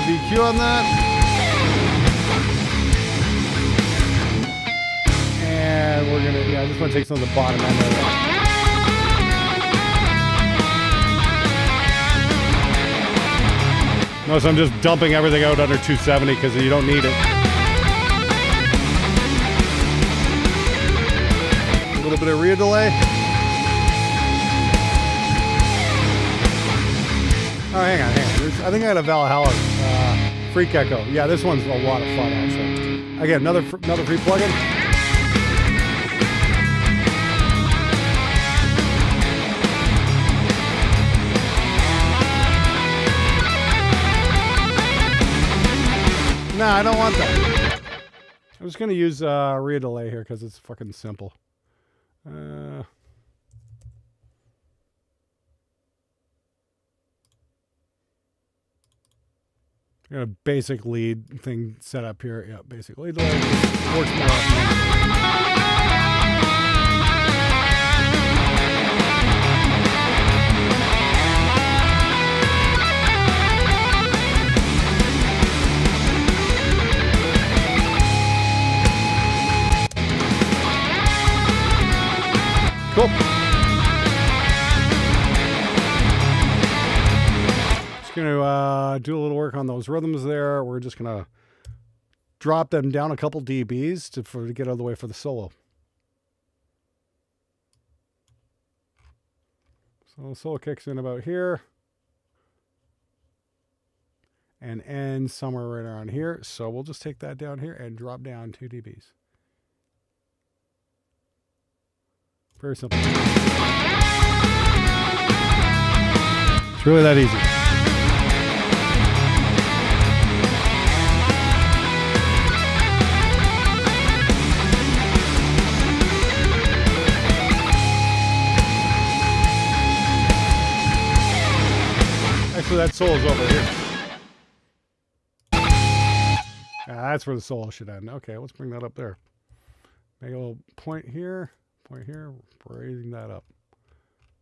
EQ on that. And we're gonna, I just want to take some of the bottom end of that. Notice I'm just dumping everything out under 270 because you don't need it. A little bit of rear delay. Oh, hang on. I think I got a Valhalla Freak Echo. Yeah, this one's a lot of fun, actually. Again, another free plugin. Nah, I don't want that. I'm just going to use rear delay here because it's fucking simple. I got a basic lead thing set up here. Yeah, basic lead delay. Works more Cool. to do a little work on those rhythms there. We're just going to drop them down a couple dBs to get out of the way for the solo. So the solo kicks in about here and ends somewhere right around here. So we'll just take that down here and drop down 2 dBs. Very simple. It's really that easy. Actually, that solo's over here. That's where the solo should end. Okay, let's bring that up there. Make a little point here, raising that up.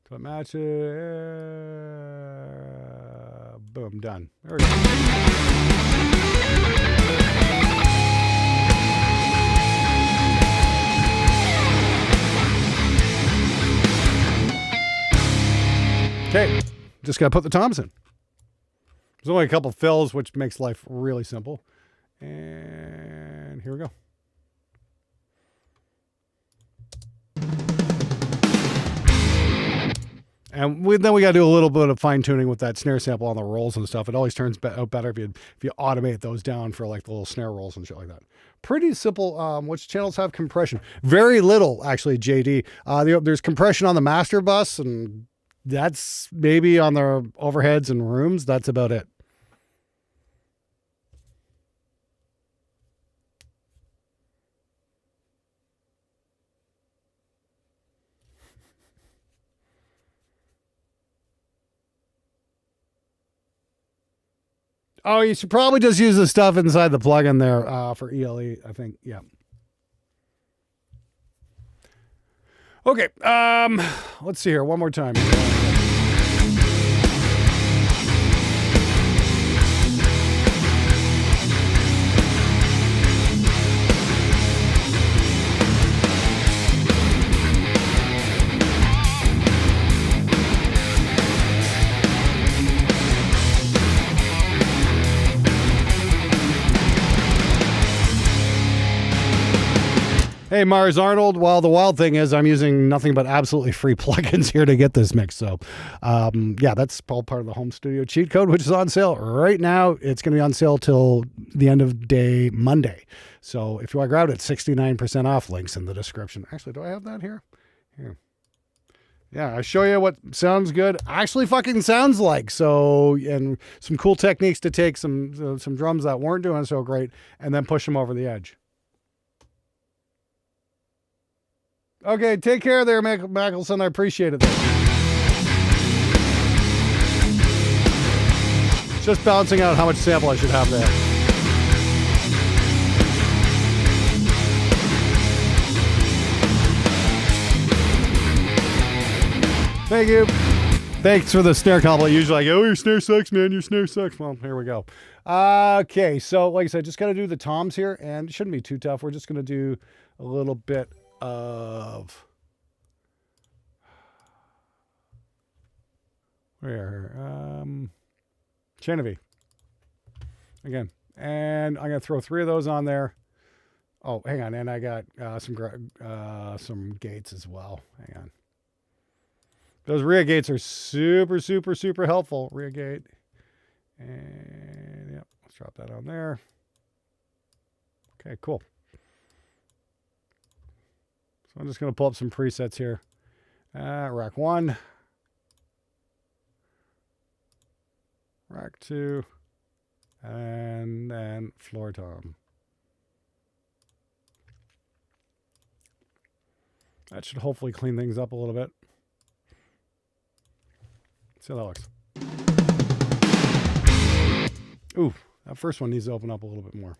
So it matches. Boom, done. There we go. Okay, just got to put the toms in. There's only a couple fills, which makes life really simple. And here we go. And then we got to do a little bit of fine tuning with that snare sample on the rolls and stuff. It always turns out better if you automate those down for like the little snare rolls and shit like that. Pretty simple. Which channels have compression? Very little, actually, JD. There's compression on the master bus, and that's maybe on the overheads and rooms. That's about it. Oh, you should probably just use the stuff inside the plugin there for ELE, I think. Yeah. Okay. Let's see here. One more time. Hey, Mars Arnold. Well, the wild thing is I'm using nothing but absolutely free plugins here to get this mix. So, yeah, that's all part of the home studio cheat code, which is on sale right now. It's going to be on sale till the end of day Monday. So if you want to grab it, 69% off. Links in the description. Actually, do I have that here? Here. Yeah, I show you what sounds good actually fucking sounds like. So, and some cool techniques to take some drums that weren't doing so great and then push them over the edge. Okay, take care there, Mackelson. I appreciate it. Just balancing out how much sample I should have there. Thank you. Thanks for the snare compliment. Usually I go, oh, your snare sucks, man. Your snare sucks. Well, here we go. Okay, so like I said, just got to do the toms here, and it shouldn't be too tough. We're just going to do a little bit of Genevieve again, and I'm gonna throw 3 of those on there. Oh, hang on, and I got some gates as well. Hang on, those rear gates are super helpful. Rear gate, and yep, let's drop that on there. Okay, cool. I'm just going to pull up some presets here. Rack 1. Rack 2. And then floor tom. That should hopefully clean things up a little bit. See how that looks. Ooh, that first one needs to open up a little bit more.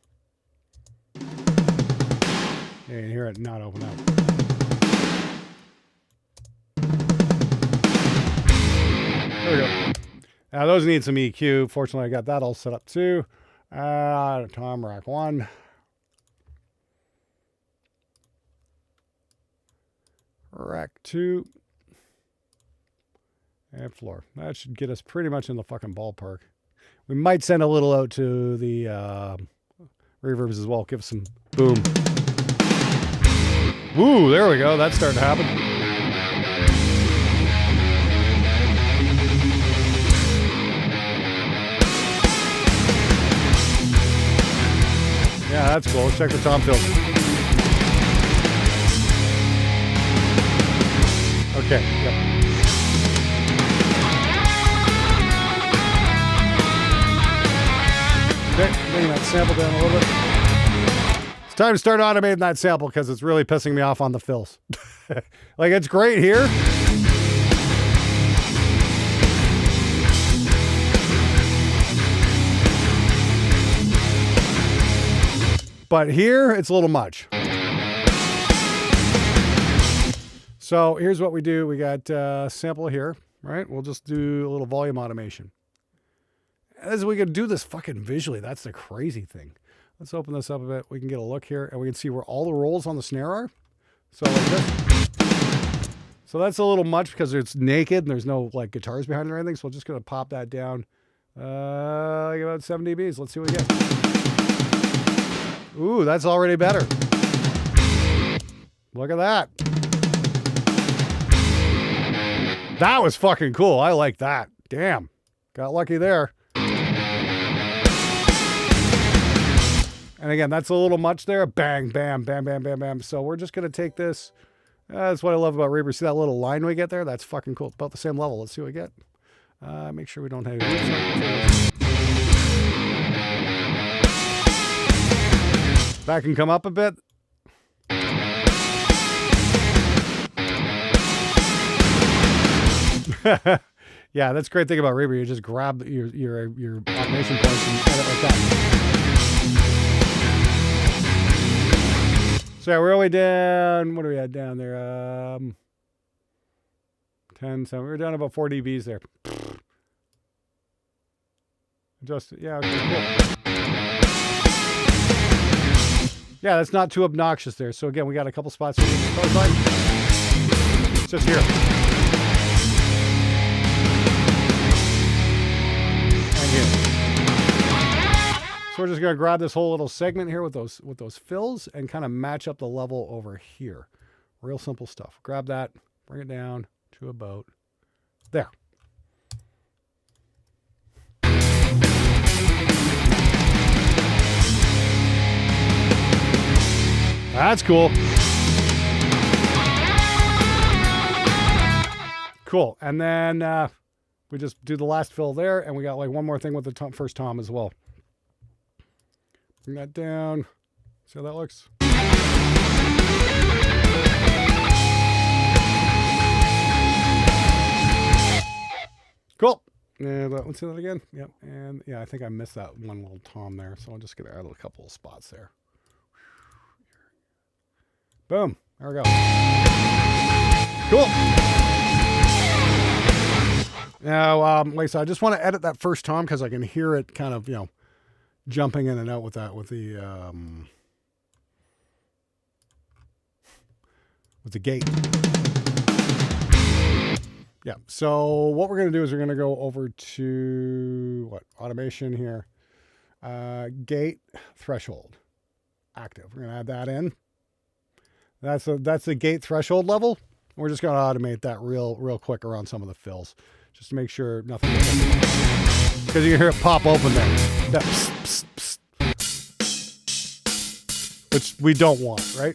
Yeah, you can hear it not open up. There we go. Now those need some EQ. Fortunately, I got that all set up too. Tom rack 1. Rack 2. And floor. That should get us pretty much in the fucking ballpark. We might send a little out to the reverbs as well. Give some boom. Ooh, there we go. That's starting to happen. Yeah, that's cool. Let's check the tom fills. Okay, yep. Okay, bring that sample down a little bit. It's time to start automating that sample because it's really pissing me off on the fills. Like, it's great here. But here, it's a little much. So here's what we do. We got sample here, right? We'll just do a little volume automation. As we can do this fucking visually, that's the crazy thing. Let's open this up a bit. We can get a look here, and we can see where all the rolls on the snare are. So like this. So that's a little much because it's naked and there's no like guitars behind it or anything. So we're just going to pop that down like about 7 dBs. Let's see what we get. Ooh, that's already better. Look at that. That was fucking cool. I like that. Damn. Got lucky there. And again, that's a little much there. Bang, bam, bam, bam, bam, bam. So we're just going to take this. That's what I love about Reaper. See that little line we get there? That's fucking cool. It's about the same level. Let's see what we get. Make sure we don't have that can come up a bit. Yeah, that's a great thing about Reaper. You just grab your automation points and edit like that. So yeah, we're only down, what are we at down there? 10, so we're down about 4 dBs there. Just, yeah, okay, cool. Yeah, that's not too obnoxious there. So again, we got a couple spots here. It's just here. And here. So we're just going to grab this whole little segment here with those fills and kind of match up the level over here. Real simple stuff. Grab that, bring it down to about there. That's cool. Cool. And then we just do the last fill there, and we got like one more thing with the first tom as well. Bring that down. See how that looks? Cool. And let's do that again. Yep. And yeah, I think I missed that one little tom there. So I'm just going to add a couple of spots there. Boom. There we go. Cool. Now, Lisa, I just want to edit that first tom because I can hear it kind of, jumping in and out with that, with the gate. Yeah. So what we're going to do is we're going to go over to automation here. Gate threshold active. We're going to add that in. That's the gate threshold level. We're just going to automate that real quick around some of the fills, just to make sure nothing. Because you can hear it pop open there. That psst, psst, psst. Which we don't want, right?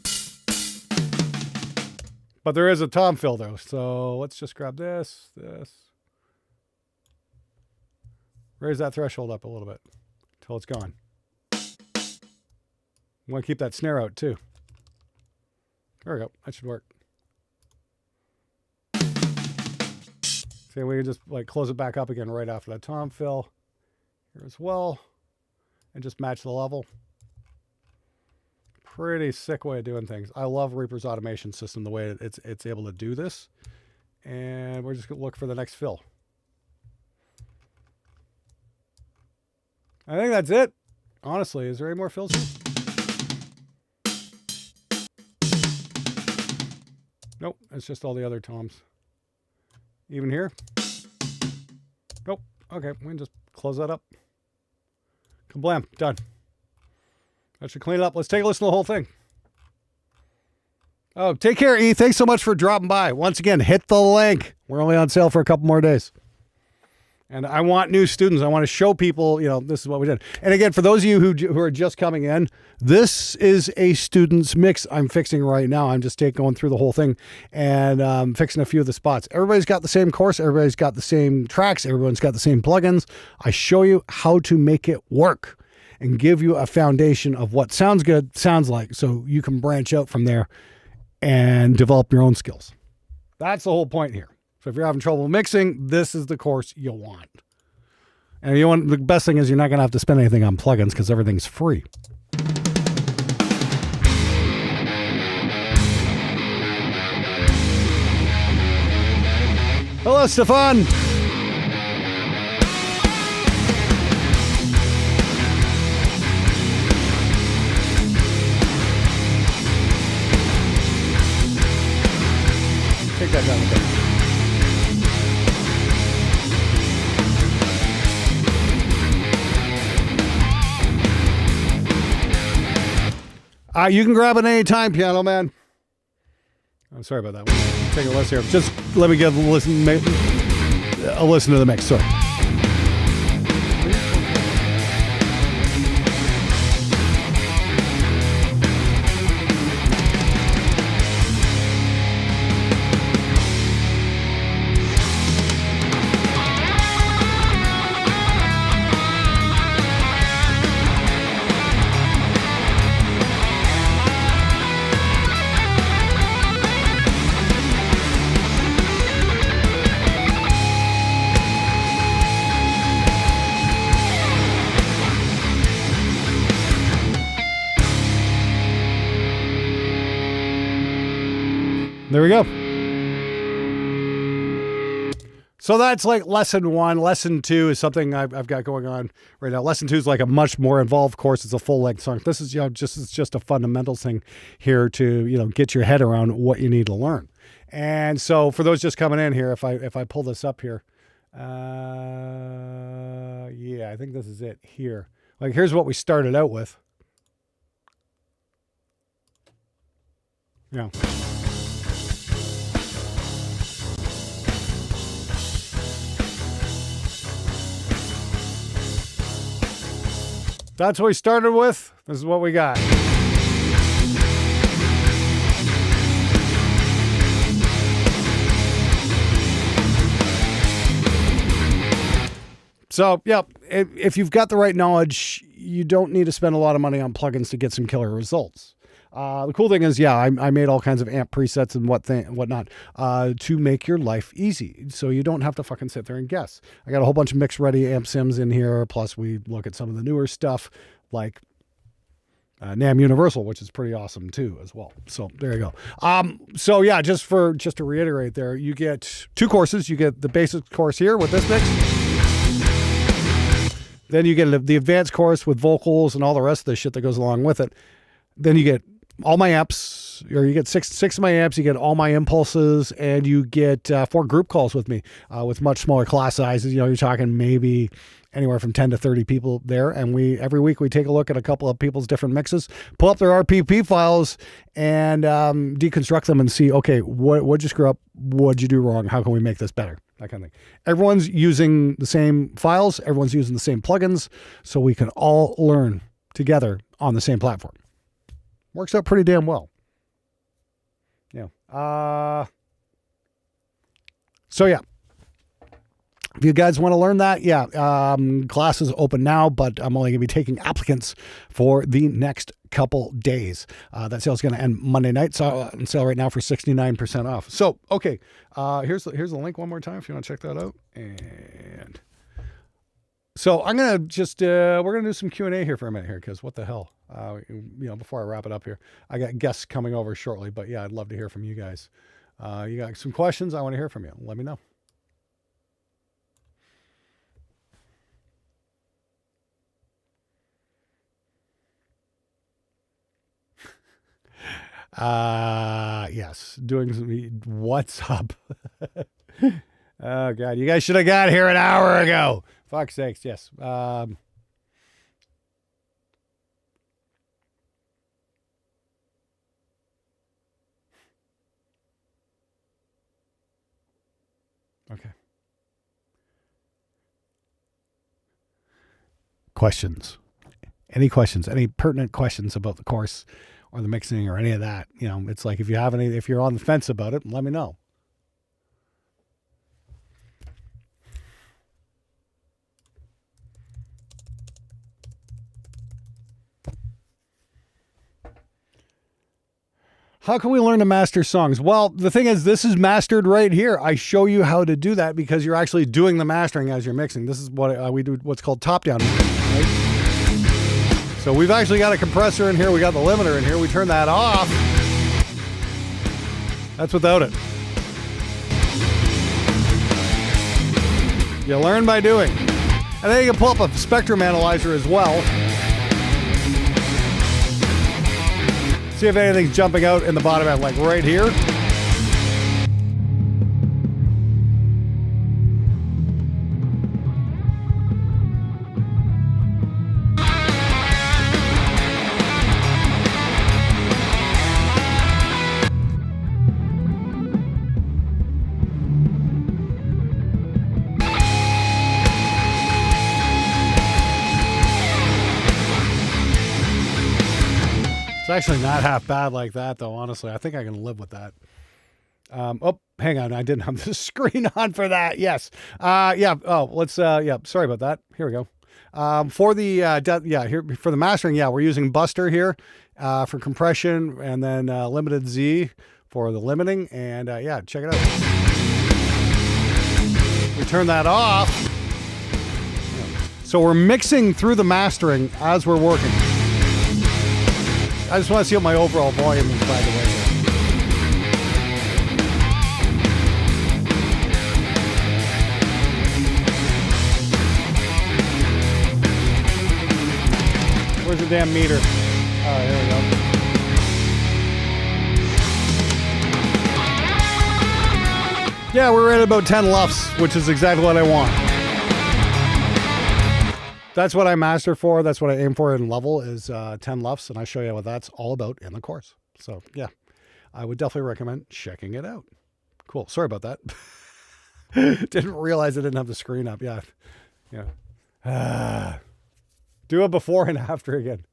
But there is a tom fill though, so let's just grab this. Raise that threshold up a little bit until it's gone. We want to keep that snare out too. There we go. That should work. See, we can just close it back up again right after that tom fill here as well, and just match the level. Pretty sick way of doing things. I love Reaper's automation system, the way it's able to do this. And we're just going to look for the next fill. I think that's it. Honestly, is there any more fills here? Nope, it's just all the other toms. Even here? Nope. Okay, we can just close that up. Kablam. Done. That should clean it up. Let's take a listen to the whole thing. Oh, take care, E. Thanks so much for dropping by. Once again, hit the link. We're only on sale for a couple more days. And I want new students. I want to show people, this is what we did. And again, for those of you who are just coming in, this is a student's mix I'm fixing right now. I'm just going through the whole thing and fixing a few of the spots. Everybody's got the same course. Everybody's got the same tracks. Everyone's got the same plugins. I show you how to make it work and give you a foundation of what sounds good, sounds like, so you can branch out from there and develop your own skills. That's the whole point here. So if you're having trouble mixing, this is the course you'll want. And the best thing is you're not going to have to spend anything on plugins because everything's free. Hello, Stefan. Take that down a bit. You can grab it any time, Piano Man. I'm sorry about that one. Take a listen here. Just let me give a listen to the mix. Sorry. There we go. So that's like lesson 1. Lesson 2 is something I've got going on right now. Lesson 2 is like a much more involved course. It's a full-length song. This is just a fundamental thing here to get your head around what you need to learn. And so for those just coming in here, if I pull this up here, yeah, I think this is it here. Like here's what we started out with. Yeah. That's what we started with. This is what we got. So, yeah, if you've got the right knowledge, you don't need to spend a lot of money on plugins to get some killer results. The cool thing is, yeah, I made all kinds of amp presets and whatnot to make your life easy. So you don't have to fucking sit there and guess. I got a whole bunch of mix ready amp sims in here. Plus we look at some of the newer stuff like NAMM Universal, which is pretty awesome too as well. So there you go. So yeah, just to reiterate there, you get 2 courses. You get the basic course here with this mix. Then you get the advanced course with vocals and all the rest of the shit that goes along with it. Then you get all my amps, or you get six of my amps, you get all my impulses, and you get 4 group calls with me with much smaller class sizes. You're talking maybe anywhere from 10 to 30 people there. And every week we take a look at a couple of people's different mixes, pull up their RPP files and deconstruct them and see, okay, what'd you screw up? What'd you do wrong? How can we make this better? That kind of thing. Everyone's using the same files. Everyone's using the same plugins. So we can all learn together on the same platform. Works out pretty damn well. Yeah. So yeah. If you guys want to learn that, yeah, class is open now, but I'm only going to be taking applicants for the next couple days. That sale is going to end Monday night. So on sale right now for 69% off. So, okay, here's the link one more time if you want to check that out. And so I'm going to just, we're going to do some Q&A here for a minute here, because what the hell, before I wrap it up here, I got guests coming over shortly, but yeah, I'd love to hear from you guys. You got some questions? I want to hear from you. Let me know. Yes, doing some, what's up? Oh God, you guys should have got here an hour ago. Fuck's sakes, yes. Okay. Questions? Any questions? Any pertinent questions about the course or the mixing or any of that? You know, it's like if you're on the fence about it, let me know. How can we learn to master songs? Well, the thing is, this is mastered right here. I show you how to do that because you're actually doing the mastering as you're mixing. This is what we do, what's called top-down mixing, right? So we've actually got a compressor in here. We got the limiter in here. We turn that off. That's without it. You learn by doing. And then you can pull up a spectrum analyzer as well. See if anything's jumping out in the bottom end, like right here. It's actually not half bad like that, though, honestly. I think I can live with that. Oh, hang on. I didn't have the screen on for that. Yes. Yeah. Oh, let's, yeah, sorry about that. Here we go. For the, here for the mastering, yeah, we're using Buster here, for compression, and then, Limited Z for the limiting. And, yeah, check it out. We turn that off. So we're mixing through the mastering as we're working. I just want to see what my overall volume is, by the way. Where's the damn meter? All right, here we go. Yeah, we're at about 10 LUFS, which is exactly what I want. That's what I master for. That's what I aim for in level is 10 LUFS, and I show you what that's all about in the course. So, yeah, I would definitely recommend checking it out. Cool. Sorry about that. Didn't realize I didn't have the screen up. Yeah. Yeah. Do a before and after again.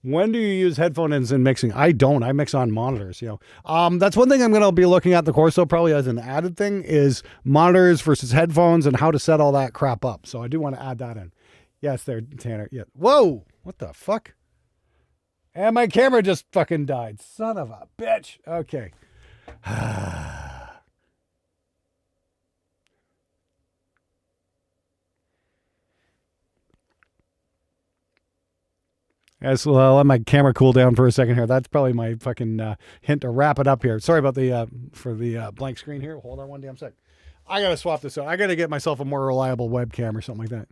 When do you use headphones in mixing? I don't. I mix on monitors, you know. That's one thing I'm going to be looking at in the course, though, probably as an added thing, is monitors versus headphones and how to set all that crap up. So I do want to add that in. Yes, there, Tanner. Yeah. Whoa! What the fuck? And my camera just fucking died. Son of a bitch. Okay. Yes, well, I'll let my camera cool down for a second here. That's probably my fucking hint to wrap it up here. Sorry about the for the blank screen here. Hold on one damn sec. I gotta swap this out. I gotta get myself a more reliable webcam or something like that.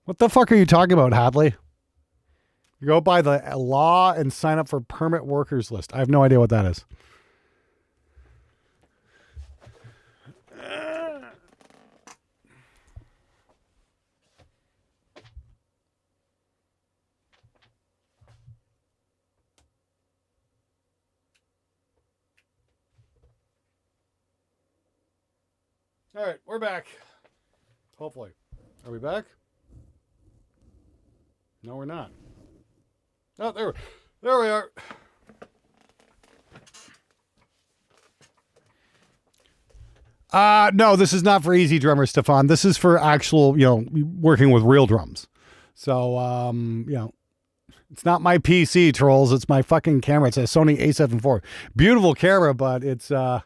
What the fuck are you talking about, Hadley? You go by the law and sign up for permit workers list. I have no idea what that is. All right, we're back. Hopefully. Are we back? No, we're not. Oh, there we are. No, this is not for easy drummers, Stefan. This is for actual, working with real drums. So, it's not my PC, trolls. It's my fucking camera. It's a Sony A7 IV. Beautiful camera, but it's a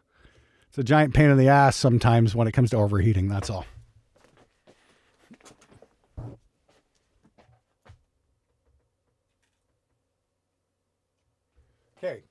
giant pain in the ass sometimes when it comes to overheating. That's all. Okay.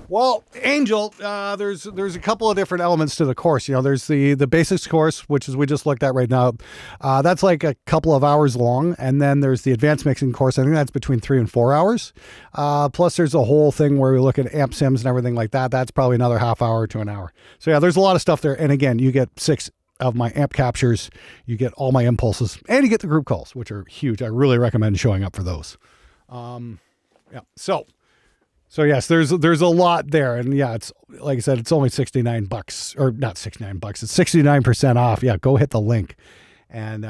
Well, Angel, there's a couple of different elements to the course. There's the basics course, which is we just looked at right now. That's like a couple of hours long. And then there's the advanced mixing course. I think that's between 3 and 4 hours. Plus there's a whole thing where we look at amp sims and everything like that. That's probably another half hour to an hour. So yeah, there's a lot of stuff there. And again, you get 6 of my amp captures, you get all my impulses, and you get the group calls, which are huge. I really recommend showing up for those. Yeah. So So yes, there's a lot there, and yeah, it's like I said, it's only $69, or not $69. It's 69% off. Yeah, go hit the link, and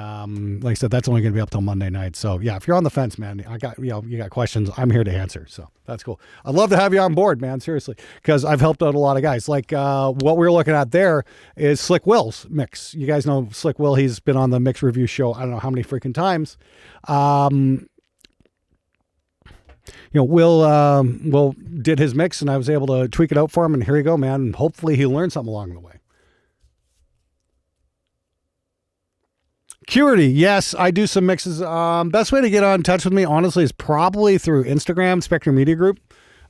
like I said, that's only going to be up till Monday night. So yeah, if you're on the fence, man, you got questions, I'm here to answer. So that's cool. I'd love to have you on board, man. Seriously, because I've helped out a lot of guys. Like what we were looking at there is Slick Will's mix. You guys know Slick Will. He's been on the mix review show. I don't know how many freaking times. Will did his mix, and I was able to tweak it out for him, and here you go, man. And hopefully he learned something along the way. Curity, yes, I do some mixes. Best way to get in touch with me, honestly, is probably through Instagram, Spectrum Media Group,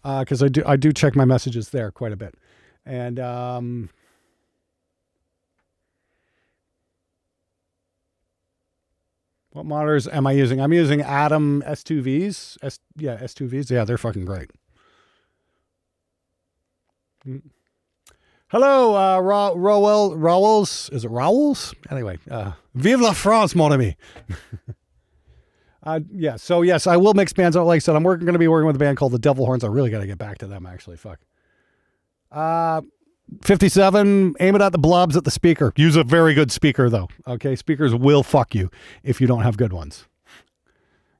because I do check my messages there quite a bit. And what monitors am I using? I'm using Atom S2Vs. S2Vs. Yeah, they're fucking great. Hello, Rowells. Is it Rowells? Anyway, vive la France, mon ami. Yeah, so yes, I will mix bands out. Like I said, I'm going to be working with a band called the Devil Horns. I really got to get back to them, actually. Fuck. 57, aim it at the blobs at the speaker. Use a very good speaker, though. Okay, speakers will fuck you if you don't have good ones.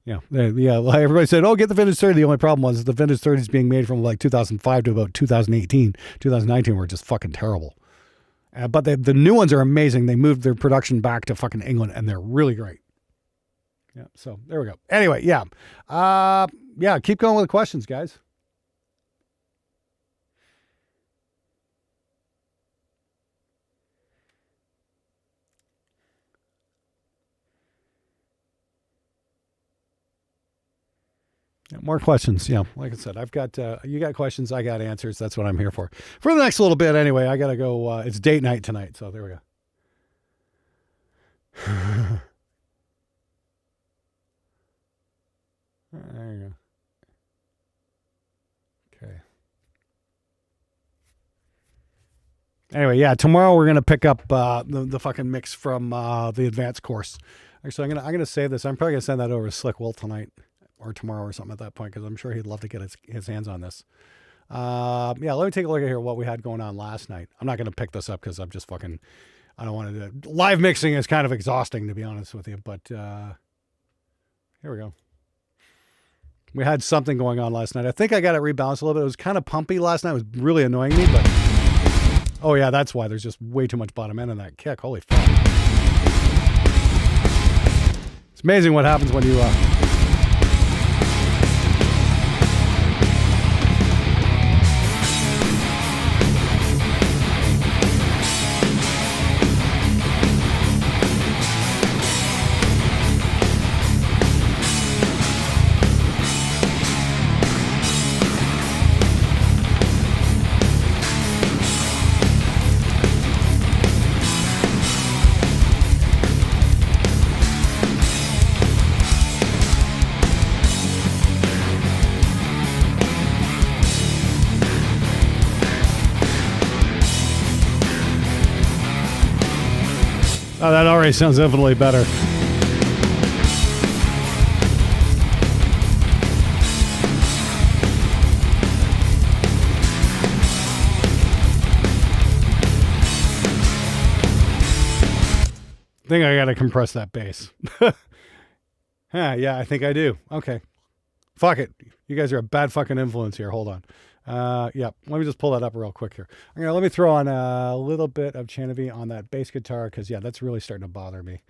Yeah. Like everybody said, oh, get the Vintage 30. The only problem was the Vintage 30 is being made from like 2005 to about 2018. 2019 were just fucking terrible. But the new ones are amazing. They moved their production back to fucking England, and they're really great. Yeah, so there we go. Anyway, yeah. Keep going with the questions, guys. Yeah, more questions. Yeah, like I said, I've got you got questions, I got answers. That's what I'm here for the next little bit. Anyway, I gotta go. It's date night tonight, so there we go. There you go. Okay. Anyway, yeah, tomorrow we're gonna pick up the fucking mix from the advanced course. Actually, I'm gonna save this. I'm probably gonna send that over to Slick Will tonight or tomorrow or something at that point, because I'm sure he'd love to get his hands on this. Let me take a look at here what we had going on last night. I'm not going to pick this up because I'm just fucking, I don't want to do it. Live mixing is kind of exhausting, to be honest with you, but here we go. We had something going on last night. I think I got it rebalanced a little bit. It was kind of pumpy last night. It was really annoying me, but oh yeah, that's why. There's just way too much bottom end in that kick. Holy fuck. It's amazing what happens when you oh, that already sounds infinitely better. I think I got to compress that bass. Yeah, I think I do. Okay. Fuck it. You guys are a bad fucking influence here. Hold on. Yeah, let me just pull that up real quick here. Let me throw on a little bit of Chanavy on that bass guitar, because, yeah, that's really starting to bother me.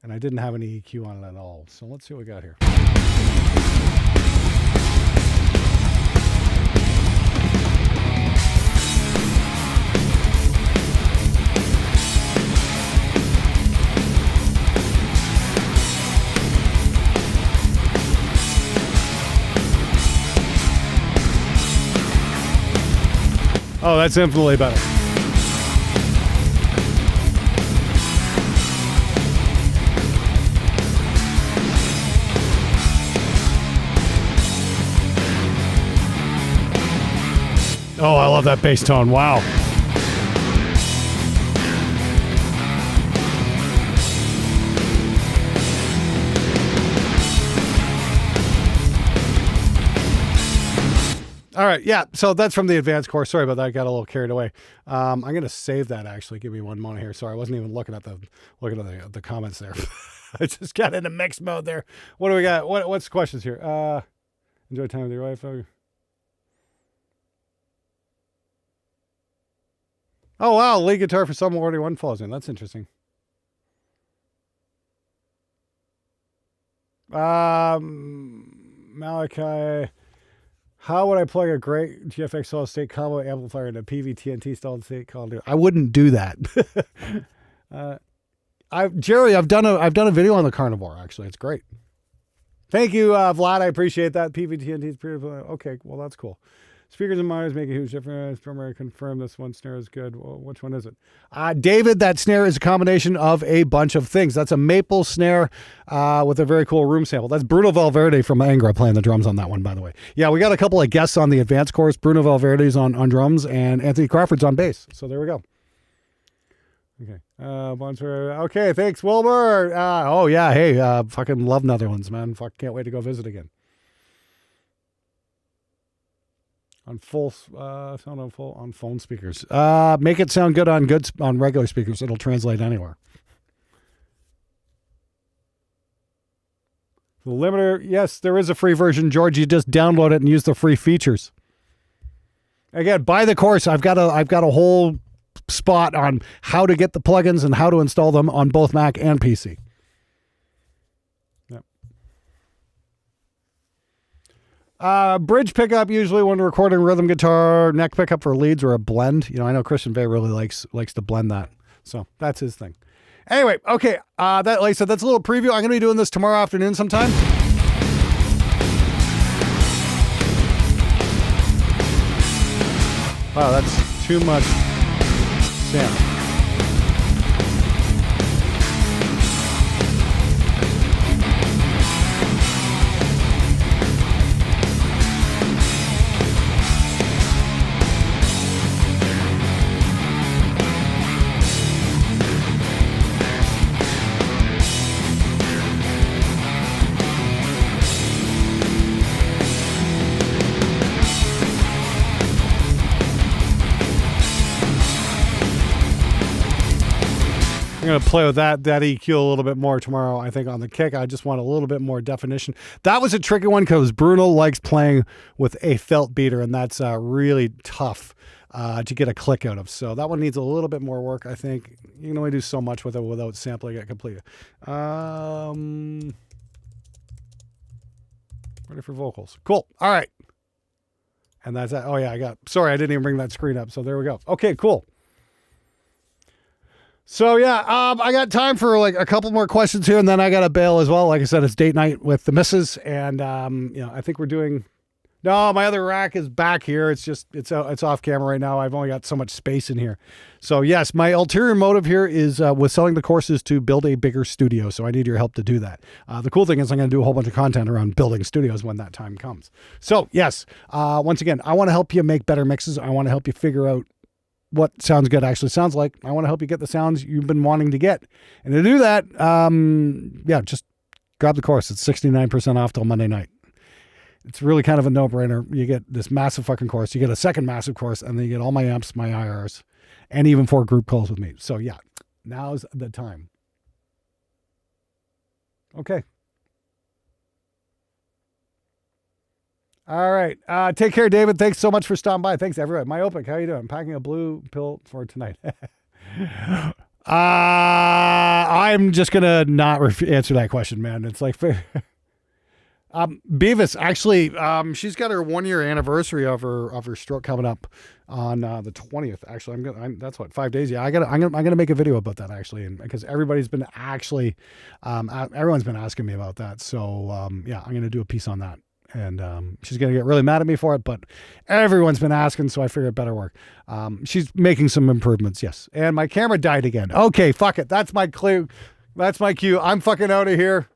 And I didn't have any EQ on it at all. So let's see what we got here. Oh, that's infinitely better. Oh, I love that bass tone. Wow. All right. Yeah. So that's from the advanced course. Sorry about that. I got a little carried away. I'm going to save that actually. Give me one moment here. Sorry. I wasn't even looking at the comments there. I just got into mixed mode there. What do we got? What's the questions here? Enjoy time with your wife. Oh, wow. Lead guitar for Sum 41 falls in. That's interesting. Malachi, how would I plug a great GFX solid state combo amplifier in a PVTNT solid state called? I wouldn't do that. Jerry, I've done a video on the Carnivore actually. It's great. Thank you, Vlad. I appreciate that. PVTNT is pretty. Okay, well that's cool. Speakers and monitors make a huge difference. Primary confirm this one snare is good. Well, which one is it? David, that snare is a combination of a bunch of things. That's a maple snare with a very cool room sample. That's Bruno Valverde from Angra playing the drums on that one, by the way. Yeah, we got a couple of guests on the advanced course. Bruno Valverde's on drums and Anthony Crawford's on bass. So there we go. Okay. Okay, thanks, Wilbur. Oh, yeah, hey, fucking love Netherlands, man. Fuck, can't wait to go visit again. On full sound on phone speakers. Make it sound good on regular speakers. It'll translate anywhere. The limiter, yes, there is a free version, George. You just download it and use the free features. Again, buy the course. I've got a whole spot on how to get the plugins and how to install them on both Mac and PC. Bridge pickup usually when recording rhythm guitar, neck pickup for leads or a blend. You know, I know Christian Bay really likes to blend that. So that's his thing. Anyway, okay. Like I said, that's a little preview. I'm going to be doing this tomorrow afternoon sometime. Wow, that's too much sound. I'm going to play with that EQ a little bit more tomorrow, I think, on the kick. I just want a little bit more definition. That was a tricky one because Bruno likes playing with a felt beater, and that's really tough to get a click out of. So that one needs a little bit more work, I think. You can only do so much with it without sampling it completely. Ready for vocals. Cool. All right. And that's that. Oh, yeah, sorry, I didn't even bring that screen up. So there we go. Okay, cool. So yeah, I got time for like a couple more questions here, and then I got to bail as well. Like I said, it's date night with the missus, and I think we're doing. No, my other rack is back here. It's off camera right now. I've only got so much space in here. So yes, my ulterior motive here is with selling the courses to build a bigger studio. So I need your help to do that. The cool thing is I'm going to do a whole bunch of content around building studios when that time comes. So yes, once again, I want to help you make better mixes. I want to help you figure out what sounds good actually sounds like. I want to help you get the sounds you've been wanting to get. And to do that, just grab the course. It's 69% off till Monday night. It's really kind of a no-brainer. You get this massive fucking course. You get a second massive course, and then you get all my amps, my IRs, and even 4 group calls with me. So yeah, now's the time. Okay. All right. Take care, David. Thanks so much for stopping by. Thanks, everyone. Myopic, how you doing? I'm packing a blue pill for tonight. I'm just going to not answer that question, man. It's like... Beavis, actually, she's got her 1 year anniversary of her stroke coming up on the 20th. Actually, that's what, 5 days. Yeah, I'm gonna make a video about that actually, and because everybody's been actually, everyone's been asking me about that. So I'm gonna do a piece on that, and she's gonna get really mad at me for it, but everyone's been asking, so I figured it better work. She's making some improvements, yes. And my camera died again. Okay, fuck it. That's my clue. That's my cue. I'm fucking out of here.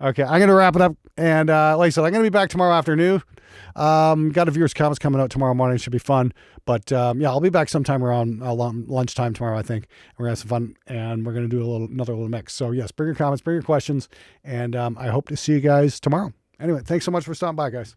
Okay, I'm going to wrap it up. And like I said, I'm going to be back tomorrow afternoon. Got a viewer's comments coming out tomorrow morning. Should be fun. But yeah, I'll be back sometime around lunchtime tomorrow, I think. And we're going to have some fun, and we're going to do another little mix. So yes, bring your comments, bring your questions, and I hope to see you guys tomorrow. Anyway, thanks so much for stopping by, guys.